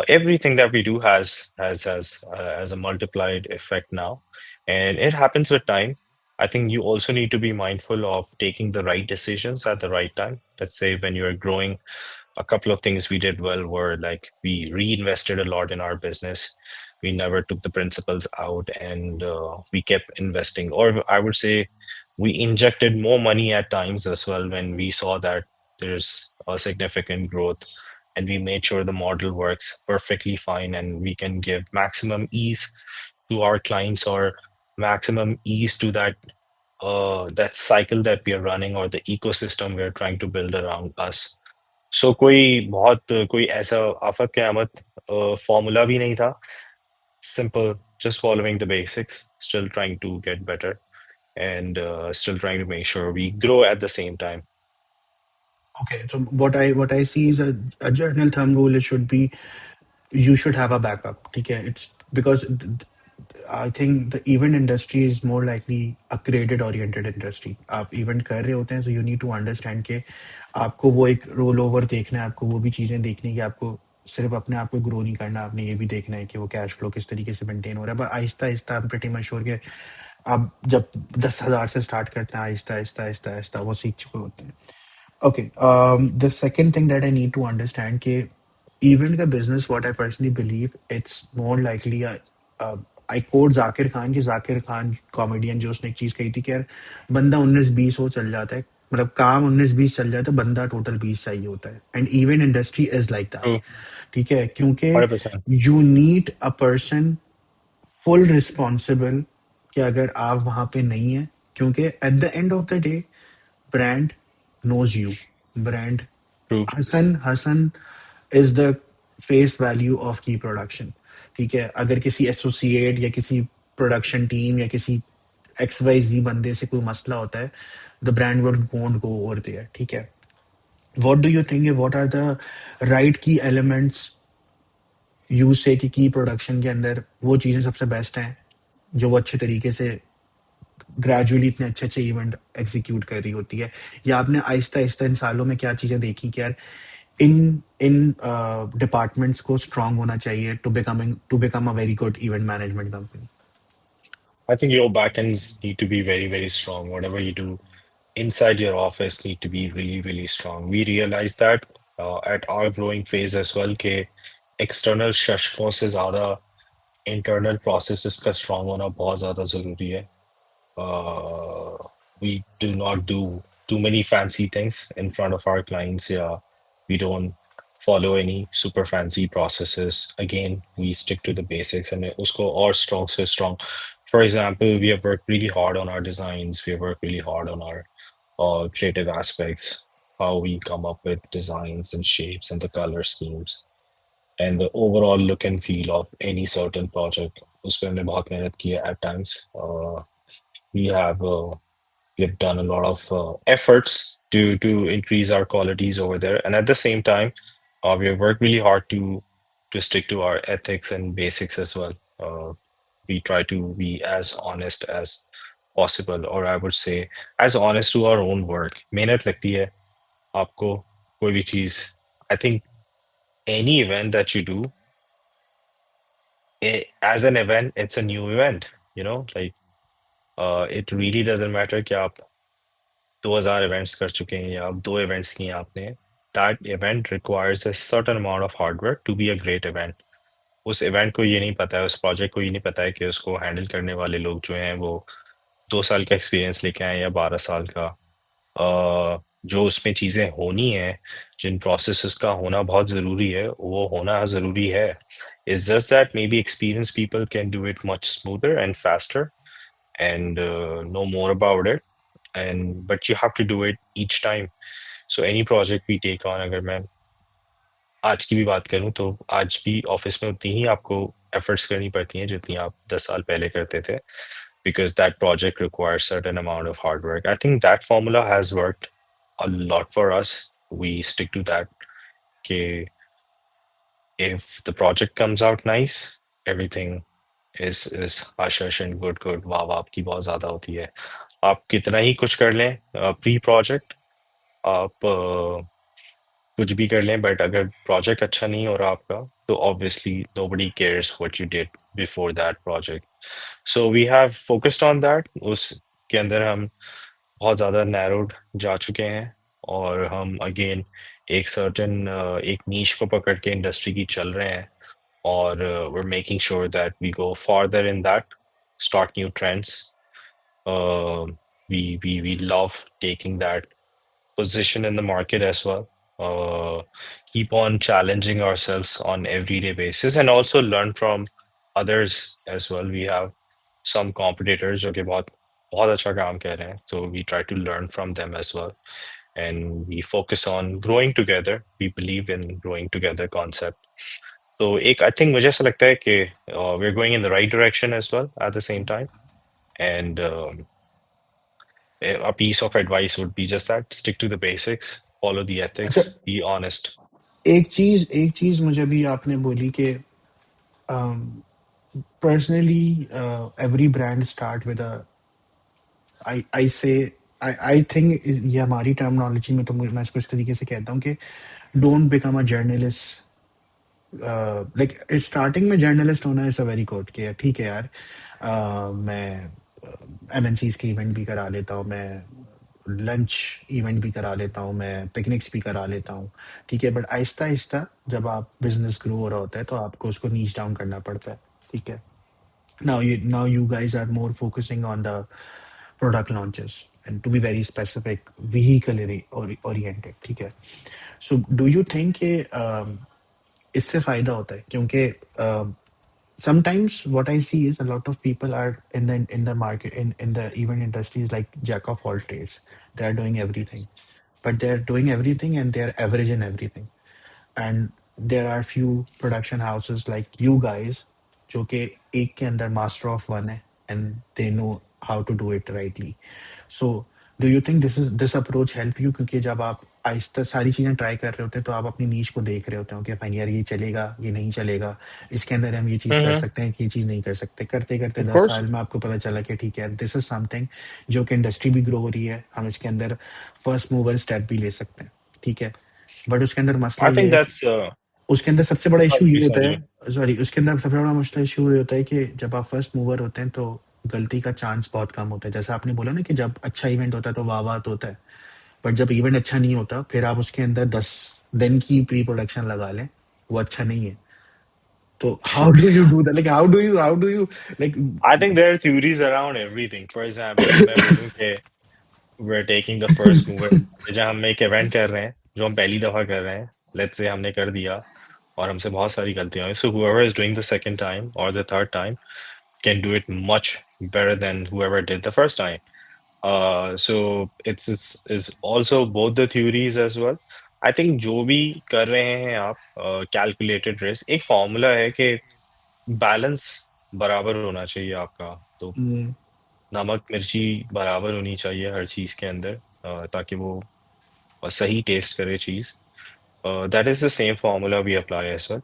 everything that we do has a multiplied effect now, and it happens with time. I think you also need to be mindful of taking the right decisions at the right time. Let's say when you're growing, a couple of things we did well were like we reinvested a lot in our business. We never took the principals out, and we kept investing. Or I would say we injected more money at times as well when we saw that there's a significant growth, and we made sure the model works perfectly fine and we can give maximum ease to our clients or maximum ease to that cycle that we are running or the ecosystem we are trying to build around us. सो कोई ऐसा आफत क़यामत formula भी नहीं था. Simple, just following the basics, still trying to get better and still trying to make sure we grow at the same time. Okay, so what I see is a general thumb rule. It should be you should have a backup. Okay, it's because I think the event industry is more likely a credit oriented industry. आप event कर रहे होते हैं, so you need to understand कि आपको वो एक roll over देखना है, आपको वो भी चीजें देखनी है कि आपको सिर्फ अपने आप को ग्रो नहीं करना, आपने ये भी देखना है कि वो कैश फ्लो किस तरीके से मेंटेन हो रहा है. पर Aahista Aahista I'm pretty much sure कि आप जब 10,000 से स्टार्ट करते हैं, आहिस्ता आहिस्ता आहिस्ता आहिस्ता वो सीख चुके होते हैं. Okay. The second thing that I need to understand कि even the business, what I personally believe, it's more likely uh, I quote Zakir Khan कि जाकिर खान कॉमेडियन जो उसने एक चीज कही थी कि यार बंदा 19-20 हो चल जाता है, मतलब काम 19-20 चल जाता है, बंदा टोटल 20 चाहिए होता है. And even industry is like that. True, ठीक है, क्योंकि 100%. You need a person full responsible कि अगर आप वहां पे नहीं है, क्योंकि at the end of the day brand knows you. Brand True. Hasan is the face value of की प्रोडक्शन. ठीक है, अगर किसी एसोसिएट या किसी प्रोडक्शन टीम या किसी XYZ बंदे से कोई मसला होता है, the brand won't go over there. ठीक है, what do you think, what are the right key elements you say कि की प्रोडक्शन के अंदर वो चीजें सबसे बेस्ट हैं जो वो अच्छे तरीके से ग्रेजुअली इतने अच्छे अच्छे इवेंट एग्जीक्यूट कर रही होती है, या आपने आहिस्ता आहिस्ता इन सालों में क्या चीजें देखी कि यार इन इन डिपार्टमेंट्स को स्ट्रांग होना चाहिए to become a very good event management company. I think your backends need to be very, very strong. Whatever you do inside your office need to be really, really strong. We realize that at our growing phase as well, कि external शस्त्रों से ज़्यादा internal processes का strong होना बहुत ज़्यादा ज़रूरी है. Uh, we do not do too many fancy things in front of our clients. Yeah, we don't follow any super fancy processes. Again, we stick to the basics and usko or strong so strong. For example, we have worked really hard on our designs. We have worked really hard on our creative aspects, how we come up with designs and shapes and the color schemes and the overall look and feel of any certain project. उस पे हमने बहुत मेहनत की है at times. We have we've done a lot of efforts to increase our qualities over there, and at the same time, we have worked really hard to stick to our ethics and basics as well. We try to be as honest as possible, or I would say as honest to our own work. मेहनत लगती है आपको कोई भी चीज़. I think any event that you do, as an event, it's a new event. Like it really doesn't matter कि आप 2000 events कर चुके हैं या आप 2 इवेंट्स किए हैं आपने. That event requires a certain amount of hard work to be a great event. उस इवेंट को ये नहीं पता है, उस प्रोजेक्ट को ये नहीं पता है कि उसको हैंडल करने वाले लोग जो हैं वो 2 साल का एक्सपीरियंस लेके आए या 12 साल का. जो उसमें चीज़ें होनी हैं, जिन प्रोसेसेस का होना बहुत ज़रूरी है, वो होना ज़रूरी है. It's just that maybe experienced people can do it much smoother and faster and know more about it. And but you have to do it each time. So any project we take on, अगर मैं आज की भी बात करूँ तो आज भी ऑफिस में उतनी ही आपको एफर्ट्स करनी पड़ती हैं जितनी आप 10 साल पहले करते थे, because that project requires certain amount of hard work. I think that formula has worked a lot for us. We stick to that. कि if the project comes out nice, everything is hush hush and good. वाह वाह आपकी बहुत ज्यादा होती है. आप कितना ही कुछ कर लें प्री प्रोजेक्ट, आप कुछ भी कर लें, बट अगर प्रोजेक्ट अच्छा नहीं हो रहा आपका, तो obviously nobody cares what you did before that project. So we have focused on that. उसके अंदर हम बहुत ज़्यादा नैरोड जा चुके हैं, और हम अगेन एक सर्टेन एक नीश को पकड़ के इंडस्ट्री की चल रहे हैं, और we're making sure that we go farther in that, start new trends. uh, we love taking that position in the market as well. Keep on challenging ourselves on everyday basis and also learn from others as well. We have some competitors जो कि बहुत अच्छा काम कर रहे हैं, so we try to learn from them as well, and we focus on growing together. We believe in growing together concept. तो एक I think मुझे ऐसा लगता है कि we're going in the right direction as well at the same time, and a piece of advice would be just that: stick to the basics, follow the अच्छा, ethics, be honest. एक चीज मुझे भी आपने बोली कि personally every brand start with a I say I think ये हमारी टर्मिनोलॉजी में तो मैं इसको इस तरीके से कहता हूँ कि don't become a journalist. Like starting में जर्नलिस्ट होना इज अ वेरी गुड कि ठीक है यार, मैं एमएनसीज के इवेंट भी करा लेता हूँ, मैं लंच इवेंट भी करा लेता हूँ, मैं पिकनिक्स भी करा लेता हूँ. ठीक है, बट आहिस्ता आहिस्ता जब आप बिजनेस ग्रो हो रहा होता है तो आपको उसको नीच डाउन करना पड़ता है. ठीक है. Now you guys are more focusing on the product launches and to be very specific vehicle oriented. ठीक है. So do you think कि इससे फायदा होता है क्योंकि sometimes what I see is a lot of people are in the market in the event industries like jack of all trades. They are doing everything, but they are doing everything and they are average in everything. And there are few production houses like you guys जो कि एक के अंदर master of one है and they know how to do it rightly. So do you think this approach help you क्योंकि जब आप आहिस्ता सारी चीजें ट्राई कर रहे होते हैं तो आप अपनी नीश को देख रहे होते हो कि फाइन यार ये चलेगा ये नहीं चलेगा, इसके अंदर हम ये चीज कर Mm-hmm. सकते हैं कि ये चीज नहीं कर सकते. करते करते Of 10 साल course. में आपको पता चला कि ठीक है दिस इज समथिंग जो कि इंडस्ट्री भी ग्रो हो रही है, हम इसके अंदर फर्स्ट मूवर स्टेप भी ले सकते हैं. ठीक है. बट उसके अंदर मसला I ये think है कि that's उसके अंदर सबसे बड़ा इशू sorry, ये please होता continue. है, सॉरी, उसके अंदर सबसे बड़ा मसला इशू ये होता है कि जब आप फर्स्ट मूवर होते हैं तो गलती का चांस बहुत कम होता है. जैसा आपने बोला ना कि जब अच्छा इवेंट होता है तो वाह वाह तो होता है, बट जब इवेंट अच्छा नहीं होता फिर आप उसके अंदर 10 दिन की प्री प्रोडक्शन लगा लें, वो अच्छा नहीं है. तो how do you do that, like how do you like. I think there are theories around everything. For example, मैं बोलूँ कि we're taking the first mover. जब हम एक इवेंट कर रहे हैं जो हम पहली दफा कर रहे हैं, let's say हमने कर दिया और हमसे बहुत सारी गलतियां हुई, so whoever is doing the second time or the third time can do it much better than whoever did the first time. So it's also both the theories as well. I think जो भी कर रहे हैं आप calculated risk, एक formula है कि balance बराबर होना चाहिए आपका. तो नमक मिर्ची बराबर होनी चाहिए हर चीज के अंदर, ताकि वो सही टेस्ट करे चीज. That is the same formula we apply as well.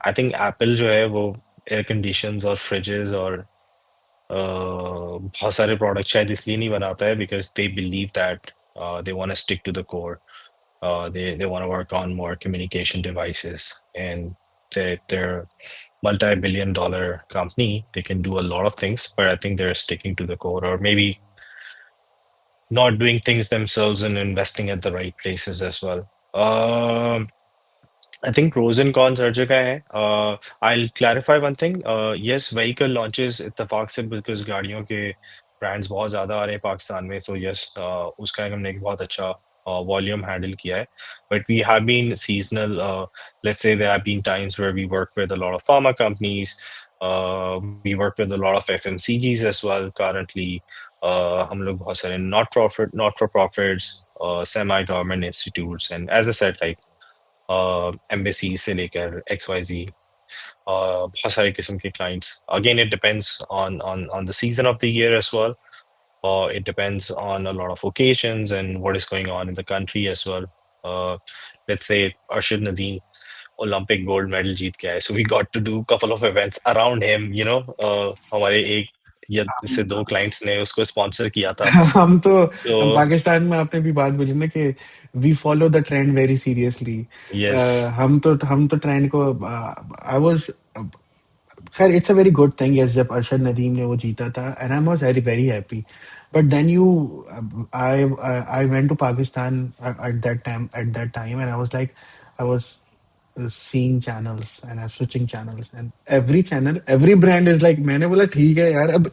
I think Apple जो है वो एयर कंडीशंस और फ्रिजेस और बहुत सारे प्रोडक्ट शायद इसलिए नहीं बनाता है because they believe that they want to stick to the core they want to work on more communication devices and they're multi-billion dollar company. They can do a lot of things, but I think they're sticking to the core or maybe not doing things themselves and investing at the right places as well. I think pros and cons हर जगह है. I'll clarify one thing. Yes, vehicle launches इत्तेफाक से because गाड़ियों के brands बहुत ज़्यादा आ रहे हैं पाकिस्तान में. So yes, उसका हमने एक बहुत अच्छा volume handle किया है. But we have been seasonal. Let's say there have been times where we work with a lot of pharma companies. We work with a lot of FMCGs as well currently. हम लोग बहुत सारे not for profits, semi-government institutes, and as I said, like embassy से लेकर XYZ बहुत सारे किस्म के clients. Again, it depends on the season of the year as well. It depends on a lot of occasions and what is going on in the country as well. Uh, let's say Arshad Nadeem Olympic gold medal जीत के आए, so we got to do couple of events around him. हमारे एक या इससे दो clients ने उसको sponsor किया था. हम तो तो पाकिस्तान में आपने भी बात बोली ना कि we follow the trend very seriously. yes, हम तो ट्रेंड को आई वाज खैर it's a very good thing yes जब अरशद नदीम ने वो जीता था and I was very very happy but then you I I went to Pakistan at that time and I was seeing channels and I'm switching channels and every channel every brand is like मैंने बोला ठीक है यार अब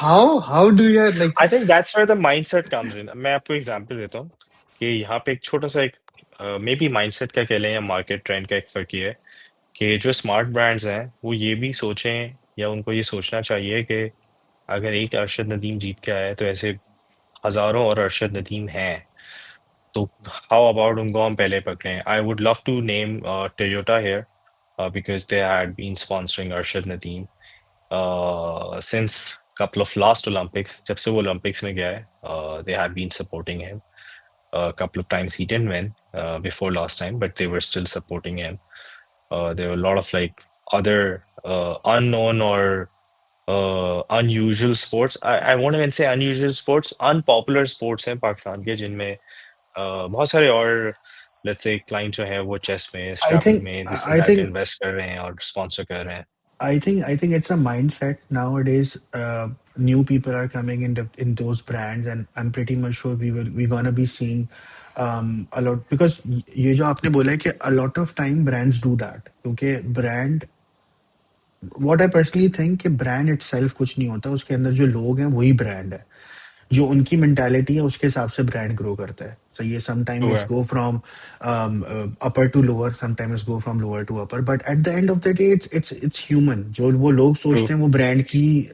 how do you like I think that's where the mindset comes in. मैं आपको example देता हूँ कि यहाँ पे एक छोटा सा एक मे बी माइंडसेट का कह लें या मार्केट ट्रेंड का एक फर्क ये है कि जो स्मार्ट ब्रांड्स हैं वो ये भी सोचें या उनको ये सोचना चाहिए कि अगर एक अरशद नदीम जीत के आया है तो ऐसे हजारों और अरशद नदीम हैं तो हाउ अबाउट उनको हम पहले पकड़ें I would love to name Toyota here because they had been sponsoring Arshad Nadeem since couple of last Olympics. जब से वो Olympics में गया है, they have been supporting him. A couple of times he didn't win before last time, but they were still supporting him. There were a lot of like other unknown or unusual sports. I won't even say unusual sports, unpopular sports हैं पाकिस्तान के जिनमें बहुत सारे और let's say client जो है वो chess में, I स्क्रैबल think में, this and I that think invest कर रहे हैं और स्पॉन्सर कर रहे हैं. I think it's a mindset nowadays. New people are coming in those brands, and I'm pretty much sure we're gonna be seeing a lot because ये जो आपने बोला है कि a lot of time brands do that क्योंकि brand what I personally think कि brand itself कुछ नहीं होता उसके अंदर जो लोग हैं वही brand है जो उनकी मेंटालिटी है उसके हिसाब से ब्रांड ग्रो करता है सही है समटाइम True इट्स है. Go from upper to lower sometime it's go from lower to upper but at the end of the day it's human जो वो लोग True. सोचते हैं वो ब्रांड की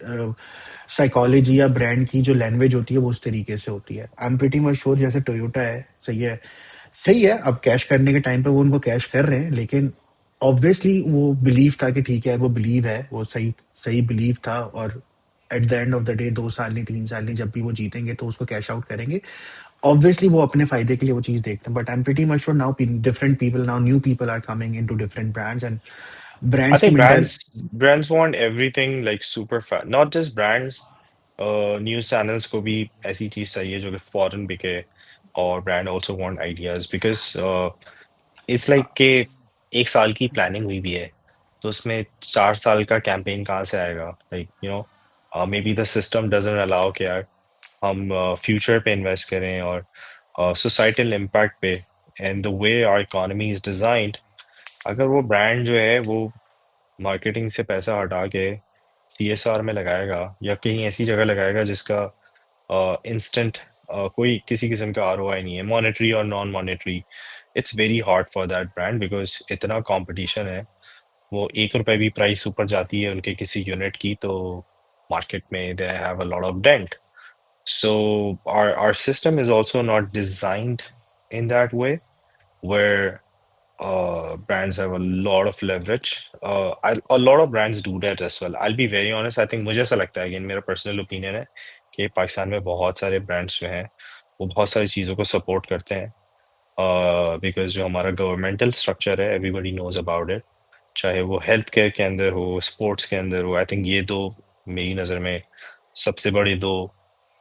साइकोलॉजी या ब्रांड की जो लैंग्वेज होती है वो उस तरीके से होती है I am pretty much sure जैसे टोयोटा है सही है अब कैश करने के टाइम पे वो उनको कैश कर रहे हैं लेकिन ऑब्वियसली वो बिलीव था कि ठीक है वो बिलीव है वो सही सही बिलीव था और eight the end of the day 2 साल नहीं 3 साल नहीं जब भी वो जीतेंगे तो उसको कैश आउट करेंगे ऑब्वियसली वो अपने फायदे के लिए वो चीज देखते हैं but I am pretty much sure now different people now new people are coming into different brands and I brands की think mental brands want everything like super fast. Not just brands, news channels को भी ऐसी चीज चाहिए जो कि foreign बिके और brand also want ideas because it's like कि एक साल की प्लानिंग हुई भी है तो उसमें 4 साल का कैंपेन कहाँ से आएगा like maybe the system doesn't allow कि यार हम फ्यूचर पे इन्वेस्ट करें और सोसाइटल इम्पैक्ट पे and the way our economy is designed अगर वो ब्रांड जो है वो मार्केटिंग से पैसा हटा के सीएसआर में लगाएगा या कहीं ऐसी जगह लगाएगा जिसका इंस्टेंट कोई किसी किस्म का आरओआई नहीं है मॉनेटरी और non monetary it's very hard for that brand because इतना कंपटीशन है वो 1 रुपए भी प्राइस ऊपर जाती है उनके किसी यूनिट की तो मार्केट में they have a lot of dent so our system is also not designed in that way where brands have a lot of leverage. A lot of brands do that as well. I'll be very honest. I think मुझे ऐसा लगता है again मेरा personal opinion है कि पाकिस्तान में बहुत सारे ब्रांड्स जो हैं वो बहुत सारी चीज़ों को सपोर्ट करते हैं बिकॉज जो हमारा गवर्नमेंटल स्ट्रक्चर है एवरीबडी नोज अबाउट इट चाहे वो हेल्थ केयर के अंदर हो स्पोर्ट्स के अंदर हो आई थिंक ये दो मेरी नज़र में सबसे बड़े दो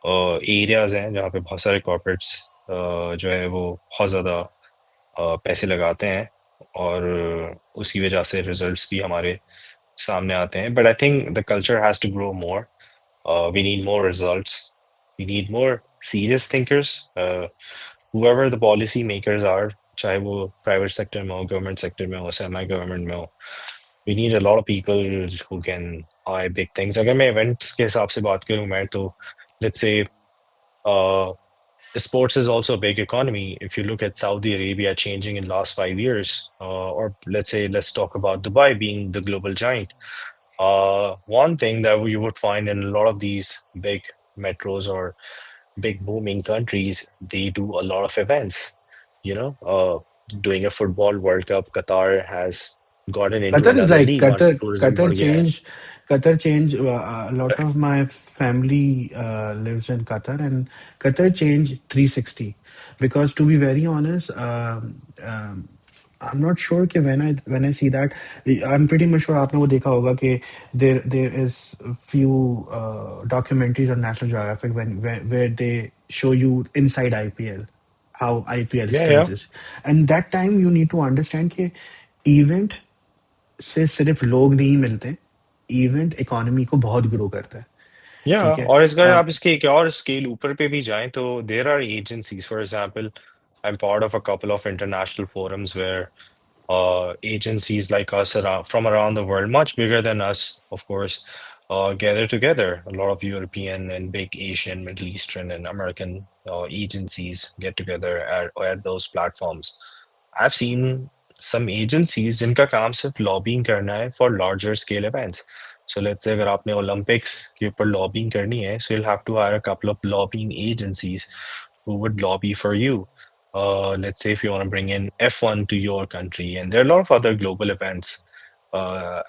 एरियाज हैं जहाँ पे बहुत सारे कॉर्पोरेट्स जो है वो बहुत ज़्यादा पैसे लगाते हैं और उसकी वजह से रिजल्ट्स भी हमारे सामने आते हैं but I think the culture has to grow more we need more results we need more serious thinkers whoever the policy makers are चाहे वो प्राइवेट सेक्टर में हो गवर्नमेंट सेक्टर में हो सेमी गवर्नमेंट में हो we need a lot of people who can buy big things अगर मैं इवेंट्स के हिसाब से बात करूँ मैं तो let's say uh, sports is also a big economy. If you look at Saudi Arabia changing in last 5 years, or let's say let's talk about Dubai being the global giant. One thing that you would find in a lot of these big metros or big booming countries, they do a lot of events. You know, doing a football World Cup, Qatar has gotten into Qatar is another like league. वहाँ Qatar. tourism बढ़ Qatar गया है. changed. Qatar changed. A lot of my family lives in Qatar, and Qatar changed 360. Because to be very honest, I'm not sure कि when I see that, I'm pretty much sure आपने वो देखा होगा कि there is a few documentaries on National Geographic where they show you inside IPL how IPL Yeah, yeah. stages, and that time you need to understand कि event से सिर्फ लोग नहीं मिलते, इवेंट इकोनॉमी को बहुत ग्रो करता है। या ठीक है। और इस अगर आप इसके एक और स्केल ऊपर पे भी जाएं तो there are agencies for example I am part of a couple of international forums where agencies like us from around the world, much bigger than us, of course, gather together. A lot of European and big Asian, Middle Eastern, and American agencies get together at those platforms. I've seen some agencies जिनका काम सिर्फ lobbying करना है for larger scale events. So let's say अगर आपने Olympics के ऊपर lobbying करनी है, so you'll have to hire a couple of lobbying agencies who would lobby for you. Let's say if you want to bring in F1 to your country, and there are a lot of other global events.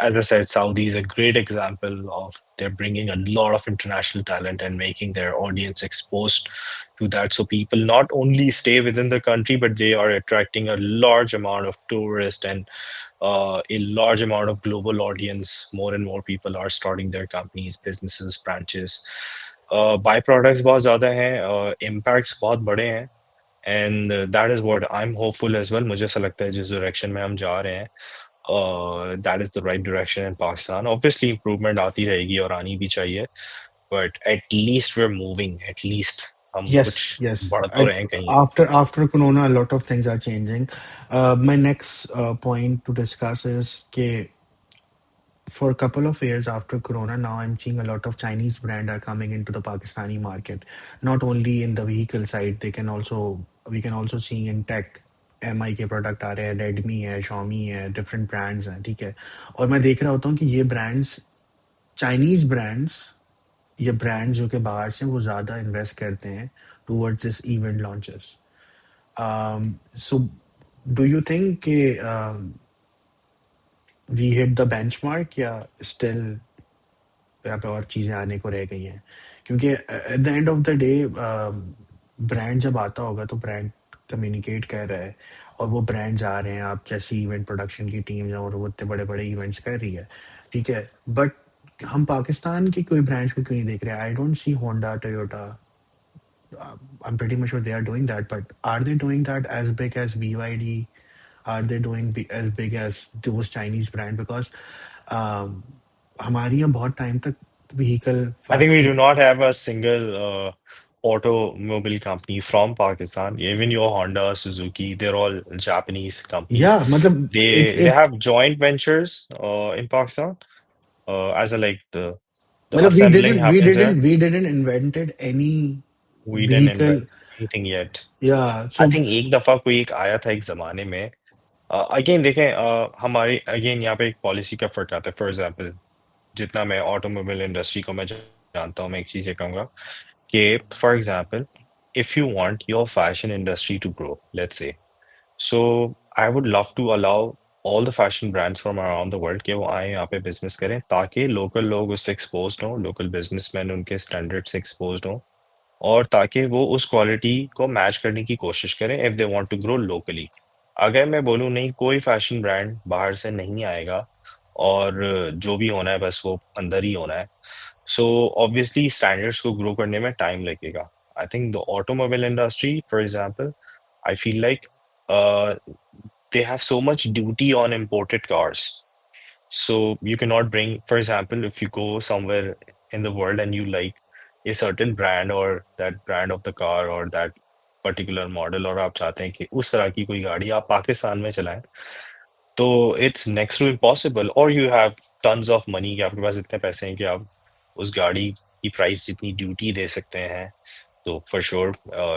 As I said, Saudi is a great example of they're bringing a lot of international talent and making their audience exposed to that. So people not only stay within the country, but they are attracting a large amount of tourists and a large amount of global audience. More and more people are starting their companies, businesses, branches. Byproducts बहुत ज़्यादा हैं, impacts बहुत बड़े हैं and that is what I am hopeful as well मुझे ऐसा लगता है जिस डायरेक्शन में हम जा रहे हैं that is the right direction in Pakistan obviously improvement आती रहेगी और आनी भी चाहिए but at least we are moving at least हम कुछ Yes, yes. बढ़ तो रहे हैं कहीं After Corona, a lot of things are changing. My next point to discuss is that for a couple of years after Corona, now I'm seeing a lot of Chinese brand are coming into the Pakistani market. Not only in the vehicle side, we can also see in tech. MI के product आ रहे हैं, Redmi है, Xiaomi है, different brands हैं, ठीक है। और मैं देख रहा होता हूँ कि ये ब्रांड्स, चाइनीज ब्रांड्स, ये ब्रांड्स जो कि बाहर से, वो ज़्यादा इन्वेस्ट करते हैं towards this event launches. So do you think कि वी हिट द बेंचमार्क, या स्टिल यहाँ पे और चीज़ें आने को रह गई हैं? क्योंकि at the end of the day brand जब आता होगा तो ब्रांड कम्युनिकेट कर रहा है, और वो ब्रांड्स आ रहे हैं, आप जैसी इवेंट प्रोडक्शन की टीम और वो इतने बड़े बड़े इवेंट्स कर रही है, ठीक है। बट हम पाकिस्तान की कोई ब्रांड्स को क्यों नहीं देख रहे? I don't see Honda, Toyota. I'm pretty much sure they are doing that, but are they doing that as big as BYD? Are they doing as big as those Chinese brand? Because um, हमारी यहाँ बहुत time तक vehicle I think we do not have a single automobile company from Pakistan. Even your Honda, Suzuki, they're all Japanese या companies. मतलब it They it have joint ventures in Pakistan as a like the मतलब assembling happens there. we didn't invented any We didn't invent vehicle. anything yet. Yeah, I so think एक दफा कोई एक आया था एक जमाने में अगेन देखें हमारी अगेन यहाँ पे एक पॉलिसी का फर्क आता है फॉर एग्जांपल जितना मैं ऑटोमोबाइल इंडस्ट्री को मैं जानता हूँ मैं एक चीज ये कहूँगा कि for example if you want your fashion industry to grow let's say so I would love to allow all the fashion brands from around the world कि वो आए यहाँ पे बिजनेस करें ताकि लोकल लोग उससे एक्सपोज हों लोकल बिजनेसमैन उनके स्टैंडर्ड से एक्सपोज हों और ताकि वो उस क्वालिटी को मैच करने की कोशिश करें if they want to grow locally अगर मैं बोलूँ नहीं कोई फैशन ब्रांड बाहर से नहीं आएगा और जो भी होना है बस वो अंदर ही होना है सो ऑब्वियसली स्टैंडर्ड्स को ग्रो करने में टाइम लगेगा. आई think the automobile industry for example, I feel like uh, they have so much duty on imported cars. So you cannot bring, for example, if you go somewhere in the world and you like a certain brand or that brand of the car or that particular model और आप चाहते हैं कि उस तरह की कोई गाड़ी आप पाकिस्तान में चलाएं, तो इट्स नेक्स्ट टू इम्पॉसिबल. और you have tons of money कि आपके पास इतने पैसे हैं कि आप उस गाड़ी की प्राइस जितनी ड्यूटी दे सकते हैं. तो फॉर श्योर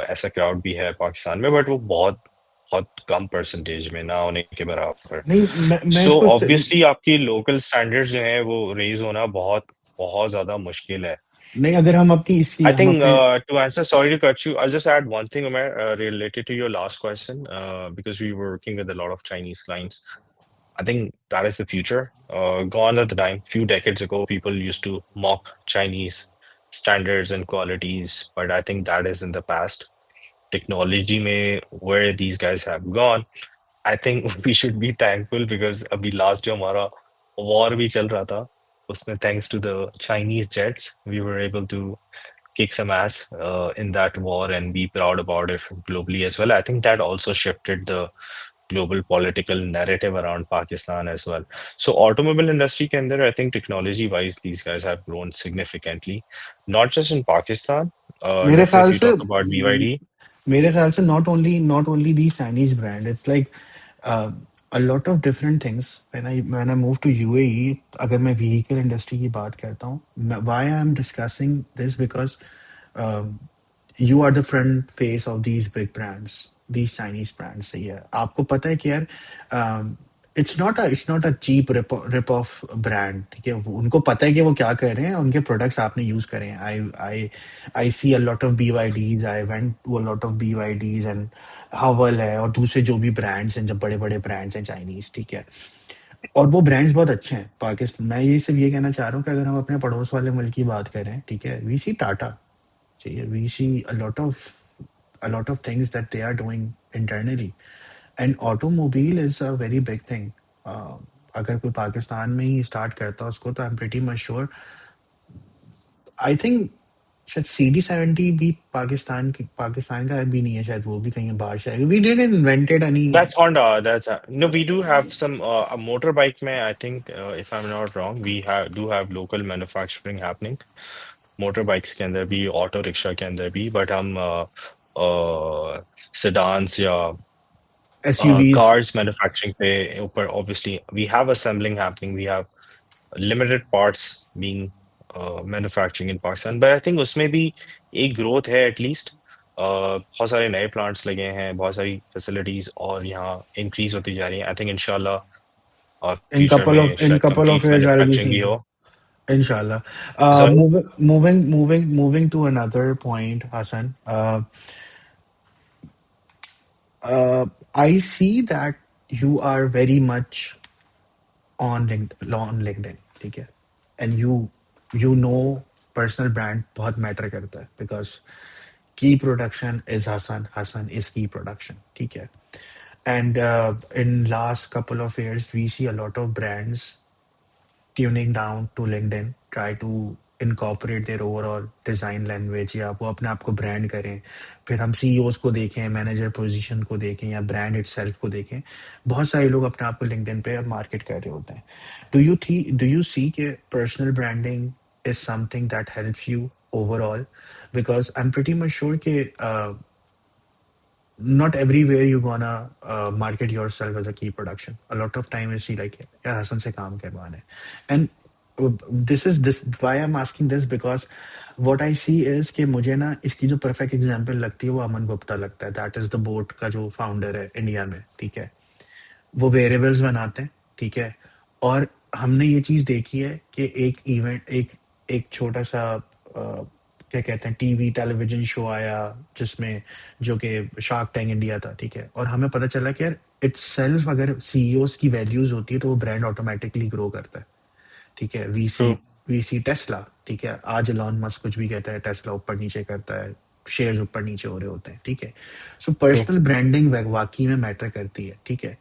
ऐसा क्राउड भी है पाकिस्तान में, बट वो बहुत बहुत कम परसेंटेज में, ना होने के बराबर. नहीं, मैं सो इसको ऑब्वियसली आपकी लोकल स्टैंडर्ड्स जो हैं वो रेज होना बहुत बहुत ज्यादा मुश्किल है. नहीं, अगर हम अपनी इसकी I हम think अपने to answer, sorry to cut you, I'll just add one thing, Umair, related to your last question, because we were working with a lot of Chinese clients. I think that is the future. Gone are the time. Few decades ago, people used to mock Chinese standards and qualities, but I think that is in the past. Technology may where these guys have gone. I think we should be thankful because अभी last जो हमारा war भी चल रहा था, उसमें thanks to the Chinese jets, we were able to kick some ass in that war and be proud about it globally as well. I think that also shifted the global political narrative around Pakistan as well. So automobile industry के अंदर I think technology wise these guys have grown significantly, not just in Pakistan. मेरे Let's say if ख्याल you से talk about BYD. मेरे ख्याल से not only these Chinese brand, it's like a lot of different things. When I moved to UAE, अगर मैं vehicle industry की बात करता हूँ, why I'm discussing this because um, you are the front face of these big brands, these Chinese brands. सही है, आपको पता है कि यार it's not a cheap rip off brand. ठीक है, उनको पता है कि वो क्या कर रहे हैं, उनके प्रोडक्ट्स आपने यूज करे हैं. I see a lot of BYDs. I went to a lot of BYDs and Haval है और दूसरे जो भी ब्रांड्स हैं, जब बड़े बड़े ब्रांड्स हैं चाइनीज. ठीक है, और वो ब्रांड्स बहुत अच्छे हैं. पाकिस्तान, मैं ये सिर्फ ये कहना चाह रहा हूँ कि अगर हम अपने पड़ोस वाले मुल्क की बात करें, ठीक है, वी सी टाटा. चाहिए, we see a lot of things that they are doing internally, and automobile is a very big thing. uh, अगर कोई पाकिस्तान में ही स्टार्ट करता है उसको, तो I am pretty much sure. I think शायद CD70 भी पाकिस्तान का भी नहीं है, शायद वो भी कहीं बाहर से we didn't invented any. That's Honda. That's no. We do have some a motorbike. May I think, if I'm not wrong, we have do have local manufacturing happening. Motorbikes के अंदर भी, auto rickshaw के अंदर भी, but हम sedans या SUVs. cars manufacturing पे ऊपर obviously we have assembling happening. We have limited parts being manufacturing in Pakistan, but I think उसमें भी एक growth है at least. बहुत सारे नए plants लगे हैं, बहुत सारी facilities और यहाँ increase होती जा रही हैं. I think इंशाल्लाह in future couple में of in शायद couple of complete years I'll be manufacturing भी seeing, हो. inshallah. Sorry? Moving to another point, Hassan. I see that you are very much on LinkedIn, ठीक है, and you know personal brand बहुत matter करता है because key production is Hassan is key production, ठीक है. And in last couple of years, we see a lot of brands tuning down to LinkedIn, try to incorporate their overall design language, या वो अपने आप को brand करें. फिर हम CEOs को देखें, मैनेजर पोजीशन को देखें, या ब्रांड इटसेल्फ को देखें, बहुत सारे लोग अपने आप को लिंक्डइन पे मार्केट कर रहे होते हैं. डू यू सी के personal branding is something that helps you overall? Because I'm pretty much sure कि not everywhere you gonna market yourself as a key production. A lot of time you see like, यार हसन से काम करवाना है. And this why I'm asking this, because what I see is कि मुझे ना इसकी जो perfect example लगती है वो अमन गुप्ता लगता है. That is the boat का जो founder है इंडिया में, ठीक है. वो वेरिएबल्स बनाते हैं, ठीक है. और हमने ये चीज देखी है कि एक इवेंट एक एक छोटा सा क्या कहते हैं, टीवी टेलीविजन शो आया जिसमें, जो कि शार्क टैंक इंडिया था, ठीक है. और हमें पता चला कि यार इटसेल्फ अगर CEOs की वैल्यूज होती है तो वो ब्रांड ऑटोमेटिकली ग्रो करता है, ठीक है. True. वी सी टेस्ला, ठीक है. आज एलॉन मस्क कुछ भी कहता है, टेस्ला ऊपर नीचे करता है, शेयर्स ऊपर नीचे हो रहे होते हैं, ठीक है. सो True. पर्सनल ब्रांडिंग वाकई में मैटर करती है, ठीक है.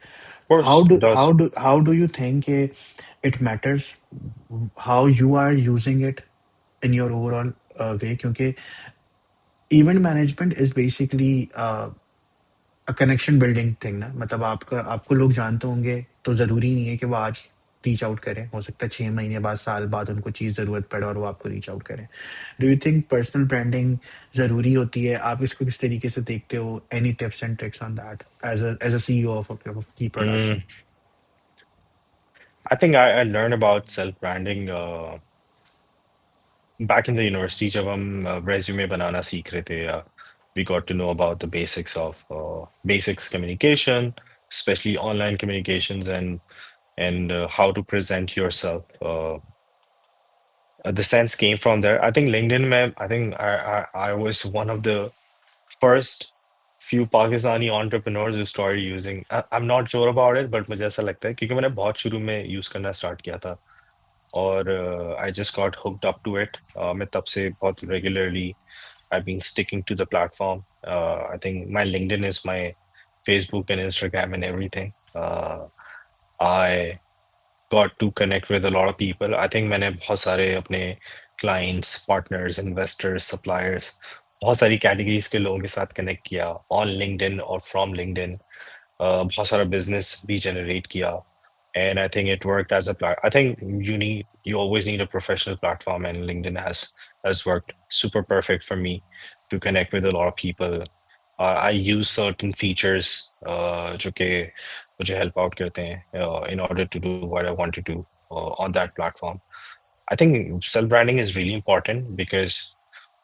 Of course, it does. How do you think it matters how you are using it in your overall way, क्योंकि event management is basically connection building thing ना, मतलब आपका आपको लोग जानते होंगे तो जरूरी नहीं है कि वो आज रीच आउट करें, हो सकता है 6 महीने बाद, साल बाद उनको चीज जरूरत पड़े और वो आपको रीच आउट करें। Do you think personal branding जरूरी होती है? आप इसको किस तरीके से देखते हो? Any tips and tricks on that as a CEO of की Mm, production? I think I learned about self-branding back in the university जब हम resume बनाना सीख रहे थे we got to know about the basics of basics communication, especially online communications and how to present yourself. The sense came from there. I think LinkedIn में I think I was one of the first few Pakistani entrepreneurs who started using. I'm not sure about it, but मुझे ऐसा लगता है क्योंकि मैंने बहुत शुरू में यूज करना स्टार्ट किया था और I just got hooked up to it. मैं तब से बहुत regularly I've been sticking to the platform. I think my LinkedIn is my Facebook and Instagram and everything. I got to connect with a lot of people. I think मैंने बहुत सारे अपने clients, partners, investors, suppliers, बहुत सारी categories के लोगों के साथ connect किया on LinkedIn or from LinkedIn. बहुत सारा business भी generate किया. And I think it worked as a I think you always need a professional platform, and LinkedIn has worked super perfect for me to connect with a lot of people. I use certain features जो कि मुझे help out करते हैं in order to do what I want to do on that platform. I think self branding is really important because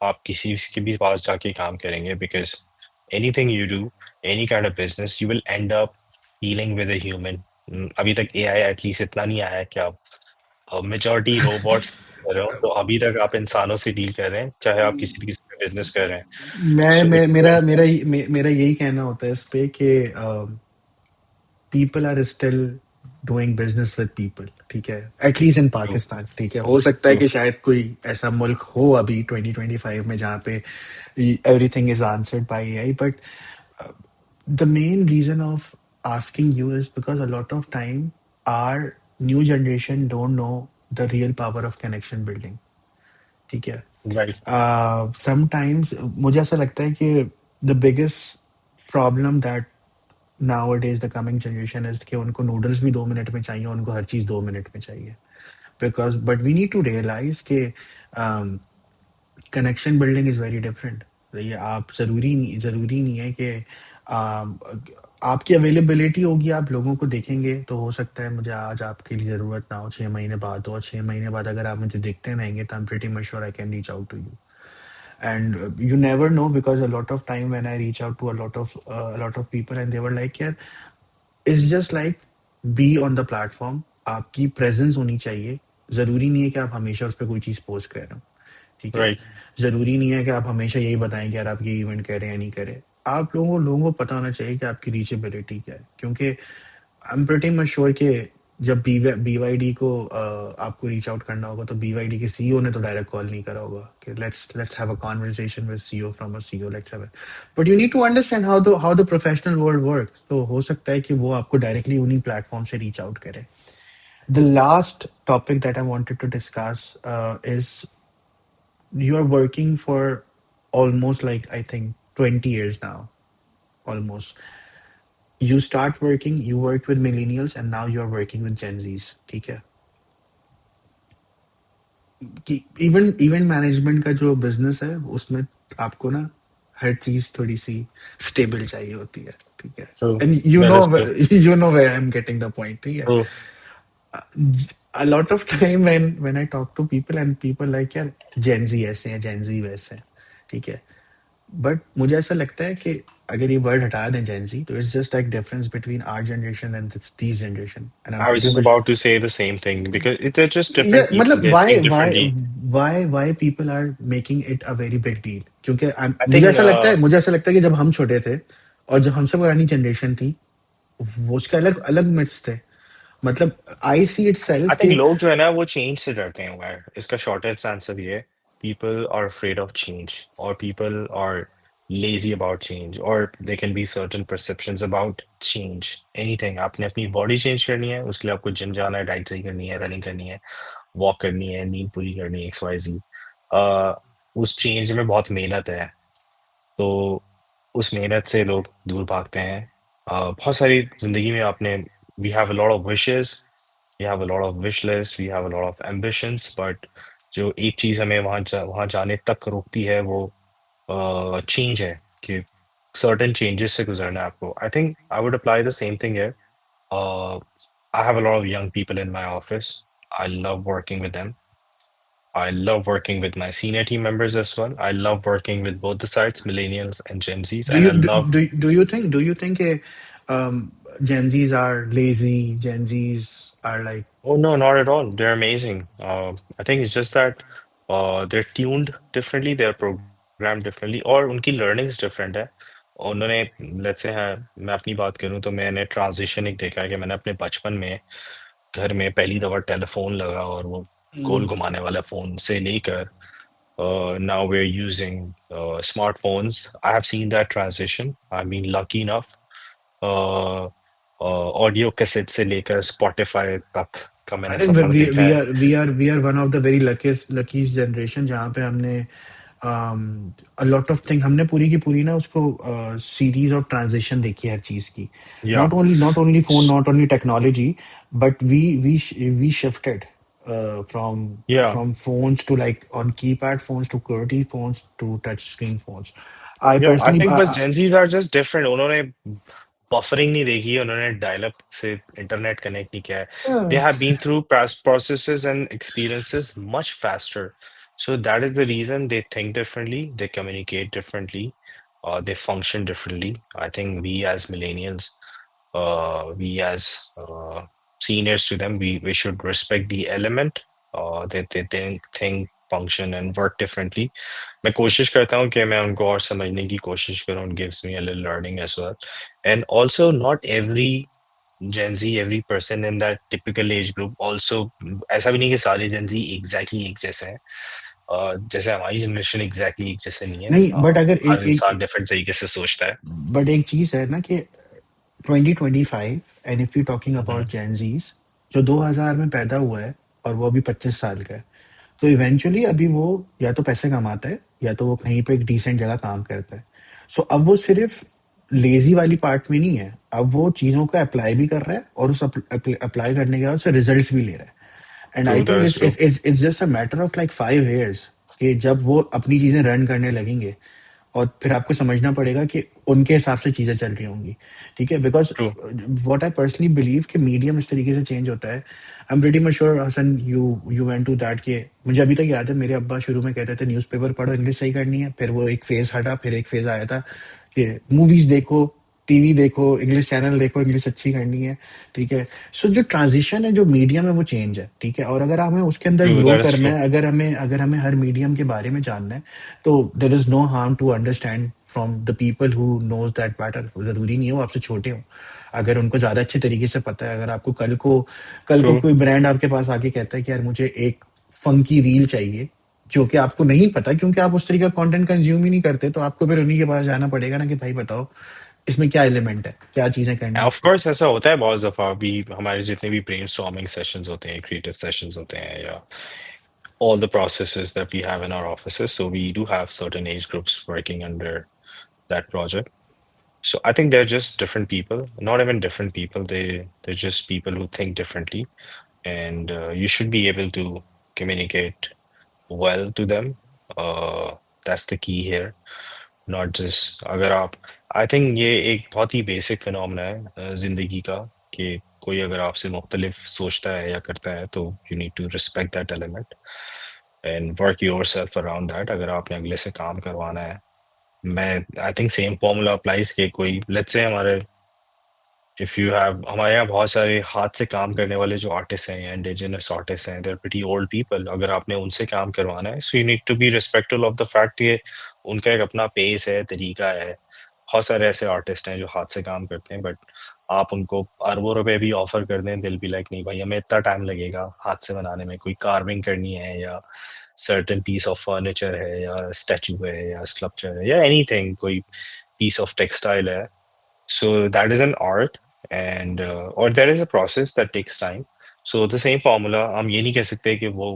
आप किसी के भी पास जाके काम करेंगे because anything you do, any kind of business, you will end up dealing with a human. अभी तक AI at least इतना नहीं आया है कि आप मेजॉरिटी रोबोट्स कर रहे हो, तो अभी तक आप इंसानों से डील कर रहे हैं, चाहे आप किसी भी किस्म का बिजनेस कर रहे हैं। सो इट मेरा मेरा मेरा यही कहना होता है इस पे कि people are still doing business with people, ठीक है, एटलीस्ट इन ट्रू पाकिस्तान। ठीक है, हो सकता है ट्रू कि शायद कोई ऐसा मुल्क हो अभी 2025 में जहाँ पे everything is answered by AI, but the main reason of asking you is because a lot of time our new generation don't know the real power of connection building, ठीक है। राइट Sometimes मुझे ऐसा लगता है कि the biggest problem that nowadays the coming generation is कि उनको noodles भी 2 मिनट में चाहिए, उनको हर चीज 2 मिनट में चाहिए, because but we need to realize कि um, connection building is very different. ये आप जरूरी नहीं है कि आम, आपकी अवेलेबिलिटी होगी, आप लोगों को देखेंगे तो हो सकता है मुझे आज आपके लिए ज़रूरत ना हो, 6 महीने बाद हो, और 6 महीने बाद अगर आप मुझे देखते रहेंगे तो I am pretty much sure I can reach out to you. And you never know, because a lot of time when I reach out to a lot of people and they were like, yeah, it's just like be on the platform, आपकी presence होनी चाहिए। जरूरी नहीं है कि आप हमेशा उस पर कोई चीज पोस्ट कर रहे हो, ठीक है। राइट जरूरी नहीं है कि आप हमेशा यही बताएं कि यार आप ये इवेंट करें या नहीं करें। आप लोगों को पता होना चाहिए कि आपकी रीचेबिलिटी क्या है, क्योंकि आई एम प्रीटी मच श्योर कि जब BYD को आपको रीच आउट करना होगा तो BYD के सीईओ ने तो डायरेक्ट कॉल नहीं करा होगा कि let's have a conversation with CEO from a CEO, let's have, but you need to understand how the professional world work. तो हो सकता है कि वो आपको डायरेक्टली उन्हीं प्लेटफॉर्म से रीच आउट करे। The last topic that I wanted to discuss is you are working for almost like I think 20 years now, almost. You start working, you worked with millennials, and now you're working with Gen Zs, ठीक है। कि event management का जो business है उसमें आपको ना हर चीज थोड़ी सी स्टेबल चाहिए होती है, ठीक है। True and that is true you know where I am getting the point, ठीक है। True A lot of time when I talk to people and people like यार Gen Z ऐसे हैं, Gen Z वैसे हैं, ठीक है, बट मुझे ऐसा लगता है कि अगर ये वर्ड हटा दें जेन जी, तो it's just like difference between our generation and this generation, and I am I was pretty just much. About to say the same thing because it's just या डिफरेंट पीपल मतलब they why think why differently why why people are making it a very big deal, क्योंकि I मुझे think ऐसा लगता है कि जब हम छोटे थे और जब हमसे पुरानी जनरेशन थी, वो उसके अलग अलग मिथ्स थे। मतलब I see it I self think के लोग जो है ना वो चेंज से डरते हैं यार इसका शॉर्टेस्ट आंसर ये है people are afraid of change और people are lazy about change or there can be certain perceptions about change anything आपने अपनी बॉडी चेंज करनी है उसके लिए आपको जिम जाना है डाइट सही करनी है रनिंग करनी है वॉक करनी है नींद पूरी करनी है XYZ उस चेंज में बहुत मेहनत है, तो उस मेहनत से लोग दूर भागते हैं। बहुत सारी ज़िंदगी में आपने we have a lot of wishes, we have a lot of wish list, we have a lot of ambitions, but जो एक चीज़ हमें वहाँ जाने तक रोकती है वो चेंज है, कि सर्टेन चेंजेस से गुज़रना है आपको। I think I would apply the same thing here. I have a lot of young people in my office. I love working with them. I love working with my senior team members as well. I love working with both the sides, millennials and Gen Zs, Do and I you love. do you think Gen Zs are lazy? Gen Zs are like Oh no, not at all. They're amazing. I think it's just that they're tuned differently, they're programmed differently, और उनकी learnings different है। उन्होंने, let's say है, मैं अपनी बात करूँ तो मैंने ट्रांजिशन एक देखा है कि मैंने अपने बचपन में घर में पहली दफा टेलीफोन लगा, और वो गोल mm, घुमाने वाला फोन से लेकर now we're using smartphones. I have seen that transition. I mean, lucky enough. uh, audio cassette से लेकर स्पॉटिफाई तक का मैंने I think सफर देखा है। we are one of the very luckiest generation जहाँ पे हमने a lot of thing हमने पूरी की पूरी ना उसको series of transition देखी है हर चीज की, या not only phone, not only technology, but we shifted या from phones to like on keypad phones to QWERTY phones to touch screen phones. I या आई personally थिंक बस जेंजीज आर जस्ट डिफरेंट। उन्होंने buffering नहीं देखी है, उन्होंने dial up से internet connect नहीं किया है। They uh, have been through processes and experiences much faster, so that is the reason they think differently, they communicate differently, they function differently. I think we as millennials, we as seniors to them, we should respect the element that they think, function and work differently. मैं कोशिश करता हूँ कि मैं उनको और समझने की कोशिश करूँ. It gives me a little learning as well. And also, not every Gen Z, every person in that typical age group also, ऐसा भी नहीं कि सारे Gen Z exactly एक जैसे हैं. जैसे हमारी जनरेशन exactly एक जैसे नहीं है. नहीं बट अगर हर इंसान एक डिफरेंट तरीके से सोचता है. बट एक चीज है ना कि 2025 and if you talking hmm, about Gen Zs जो 2000 में पैदा हुआ है और वो अभी 25 साल का है, तो इवेंचुअली अभी वो या तो पैसे कमाता है या तो वो कहीं पे एक डिसेंट जगह काम करता है। सो अब वो सिर्फ लेजी वाली पार्ट में नहीं है, अब वो चीज़ों को अप्लाई भी कर रहा है और उस अप्लाई करने के बाद उससे रिजल्ट्स भी ले रहा है। And I true, think that is true. It's just a matter of like 5 years कि जब वो अपनी चीजें रन करने लगेंगे और फिर आपको समझना पड़ेगा कि उनके हिसाब से चीजें चल रही होंगी। ठीक है, because True, what I personally believe कि मीडियम इस तरीके से चेंज होता है। I am pretty much sure Hasan you went to that कि मुझे अभी तक याद है मेरे अब्बा शुरू में कहते थे न्यूज़पेपर पढ़ो इंग्लिश सही करनी है, फिर वो एक फेज हटा, फिर एक फेज आया था कि मूवीज देखो, टीवी देखो, इंग्लिश चैनल देखो, इंग्लिश अच्छी करनी है। ठीक है, सो जो ट्रांजिशन है जो मीडियम है वो चेंज है। ठीक है, और अगर हमें उसके अंदर true, ग्रो that is करना true. है, अगर हमें हर मीडियम के बारे में जानना है, तो there is no harm to understand from the people who knows that matter. जरूरी नहीं है वो आपसे छोटे हो, अगर उनको ज्यादा अच्छे तरीके से पता है। अगर आपको कल को True, कोई ब्रांड आपके पास आके कहता है कि यार मुझे एक फंकी रील चाहिए, जो कि आपको नहीं पता क्योंकि आप उस तरीके का कंटेंट कंज्यूम ही नहीं करते, तो आपको फिर उन्हीं के पास जाना पड़ेगा ना कि भाई बताओ इसमें क्या एलिमेंट है, क्या चीजें करनी है। ऑफ कोर्स ऐसा होता है बहुत दफा भी। हमारे जितने भी ब्रेनस्टॉर्मिंग सेशंस होते हैं, क्रिएटिव सेशंस होते हैं, या all the processes that we have in our offices, so we do have certain age groups working under that project. So I think they're just different people, not even different people. They're just people who think differently, and you should be able to communicate well to them. Uh, that's the key here. Not just अगर आप, I think ये एक बहुत ही basic phenomena है जिंदगी का, कि कोई अगर आपसे मुख्तलिफ सोचता है या करता है तो you need to respect that element and work yourself around that. अगर आपने अगले से काम करवाना है, मैं I think same formula applies कि कोई लेट्स से हमारे, इफ यू हैव, हमारे यहाँ बहुत सारे हाथ से काम करने वाले जो आर्टिस्ट हैं या इंडिजिनस आर्टिस्ट हैं, they are pretty old people. अगर आपने उनसे काम करवाना है, so you need to be respectful of the fact कि उनका एक अपना पेस है, तरीका है। बहुत सारे ऐसे आर्टिस्ट हैं जो हाथ से काम करते हैं, बट आप उनको अरबों रुपए भी ऑफर कर दें, दिल भी लाइक नहीं भाई हमें इतना टाइम लगेगा हाथ से बनाने में, कोई कार्विंग करनी है या सर्टेन पीस ऑफ फर्नीचर है या स्टैचू है या स्कल्पचर है या एनीथिंग, कोई पीस ऑफ टेक्सटाइल है। So that is an art, and or there is a process that takes time. So the same formula हम ये नहीं कह सकते कि वो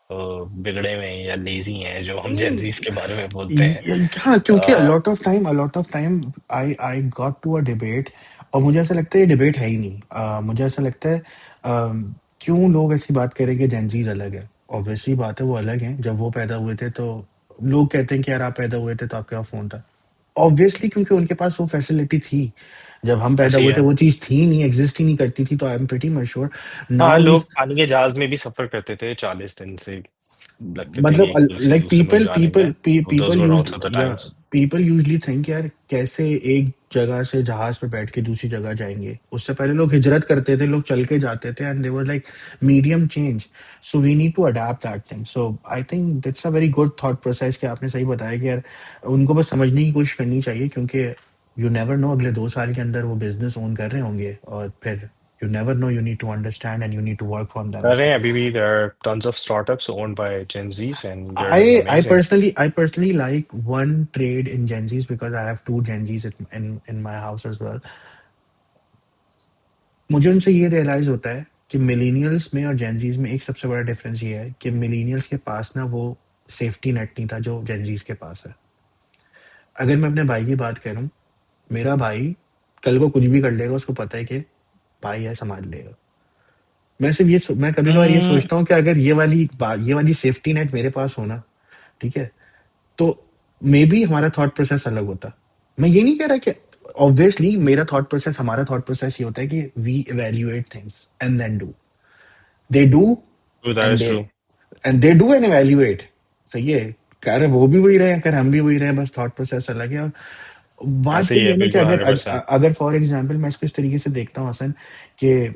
बिगड़े हुए हैं या लेजी हैं जो हम जेंजीज नहीं, के बारे में बोलते हैं। हाँ, क्योंकि अ, a lot of time I got to a debate, और मुझे ऐसा लगता है ये डिबेट है ही नहीं। मुझे ऐसा लगता है क्यों लोग ऐसी बात करें कि जेंजीज अलग है। ऑब्वियसली बात है, वो अलग हैं। जब वो पैदा हुए थे तो लोग कहते हैं कि यार आप पैदा हुए थे तो आपके पास फोन था। ऑब्वियसली क्योंकि उनके पास वो फैसिलिटी थी। जब हम पैदा ऐसे ही हुए थे है। वो चीज थी नहीं, एग्जिस्ट ही नहीं करती थी। तो I am pretty much sure हाँ, नाउ लोग पानी के जहाज में भी सफर करते थे, 40 दिन से लगते थे कि मतलब एक दूसरे से लाइक दूसरे मुल्क जाने में। Those people were used also the या टाइम्स। पीपल यूजली थिंक यार कैसे एक जगह से जहाज पे बैठ के दूसरी जगह जाएंगे। उससे पहले लोग हिजरत करते थे, लोग चल के जाते थे, and they were like medium change. So we need to adapt that thing. So I think that's a very good thought process कि आपने सही बताया कि यार उनको बस समझने की कोशिश करनी चाहिए, क्योंकि यू नेवर नो अगले 2 साल के अंदर वो बिजनेस ओन कर रहे होंगे, और फिर you never know, you need to understand and you need to work from them कर एज रहे हैं वेल। अभी भी। There are tons of startups owned by Gen Zs and they're doing amazing. I personally like one trade in Gen Zs because I have two Gen Zs in my house as well. मुझे उनसे ये realise होता है कि millennials में और Gen Zs में एक सबसे बड़ा डिफरेंस ये है कि मिलेनियल्स के पास ना वो सेफ्टी नेट नहीं था जो Gen Zs के पास है। अगर मैं अपने भाई की बात करूं, मेरा भाई कल को कुछ भी कर लेगा, उसको पता है कि भाई है संभाल लेगा। मैं कभी कभार ये हम्म। सोचता हूँ कि अगर ये वाली सेफ्टी नेट मेरे पास होना, ठीक है, तो मे बी हमारा थॉट प्रोसेस अलग होता। मैं ये नहीं कह रहा कि ऑब्वियसली मेरा थॉट प्रोसेस हमारा थॉट प्रोसेस ये होता है कि we evaluate things and then do. They do true, that and is they true. And they do and evaluate. सही है। अरे वो भी वही रहे, अगर हम भी वही रहे, बस थॉट प्रोसेस अलग है। और बात ऐसे ही वही है, है ना कि बिल्कुल 100%। अगर फॉर एग्जाम्पल मैं इसको इस तरीके से देखता हूँ हसन, कि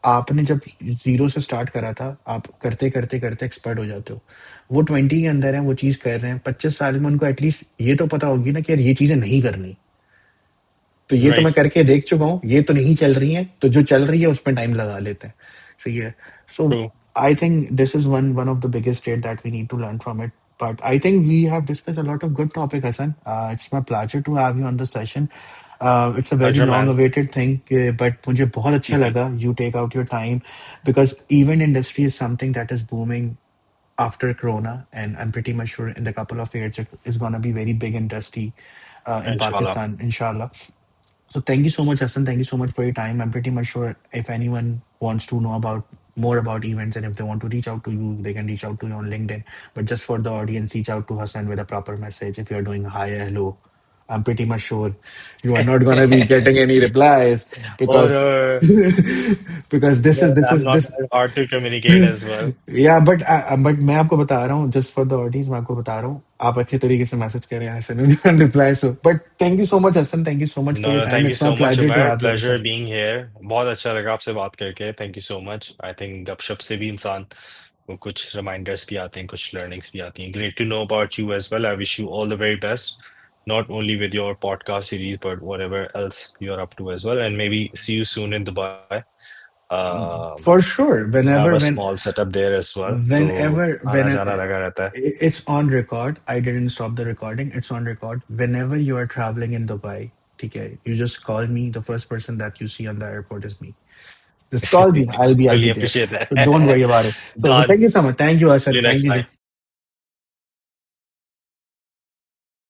आपने जब जीरो से स्टार्ट करा था, आप करते करते करते एक्सपर्ट हो जाते हो। वो 20 के अंदर है, वो चीज कर रहे हैं, 25 साल में उनको एटलीस्ट ये तो पता होगी ना कि यार ये चीजें नहीं करनी। तो ये तो मैं राइट। करके देख चुका हूँ, ये तो नहीं चल रही है, तो जो चल रही है उसमें टाइम लगा लेते हैं। सही है। So true. I think this is one of the biggest trade that we need to learn from it. But I think we have discussed a lot of good topic, Hassan. It's my pleasure to have you on the session. It's a very pleasure long man. awaited thing, but मुझे बहुत अच्छा लगा you take out your time, because event industry is something that is booming after Corona, and I'm pretty much sure in the couple of years it's gonna be very big industry in इंशाल्लाह। Pakistan, inshallah. So thank you so much, Hassan. Thank you so much for your time. I'm pretty much sure if anyone wants to know about more about events, and if they want to reach out to you, they can reach out to you on LinkedIn. But just for the audience, reach out to Hassan with a proper message. If you're doing hi, hello, I'm pretty much sure you are not gonna be getting any replies, और because because this I am is not this that hard to communicate as well. या but मैं आपको बता रहा हूँ, just for the audience मैं आपको बता रहा हूँ, आप अच्छे तरीके से मैसेज करें Hasan, reply. So but thank you so much Hasan, thank you so much no for your no, time. Thank you it's my so much pleasure to Umar, have you on the pleasure session. Being here. बहुत अच्छा लगा आपसे बात करके, thank you so much. I think गपशप से भी इंसान को कुछ रिमाइंडर्स भी आते हैं, कुछ लर्निंग्स भी आती हैं। Great to know about you as well. I wish you all the very best, not only with your podcast series, but whatever else you're up to as well. And maybe see you soon in Dubai. Um, for sure, we have whenever a when small setup there as well. तो whenever आना when जाना लगा रहता है। it's on record, I didn't stop the recording, it's on record. Whenever you are traveling in Dubai, okay, you just call me. The first person that you see on the airport is me. Just call me. I'll be Really there. appreciate So don't that. worry about it. So Done. thank you so much. Thank you, See Hassan. you Thank next you. time.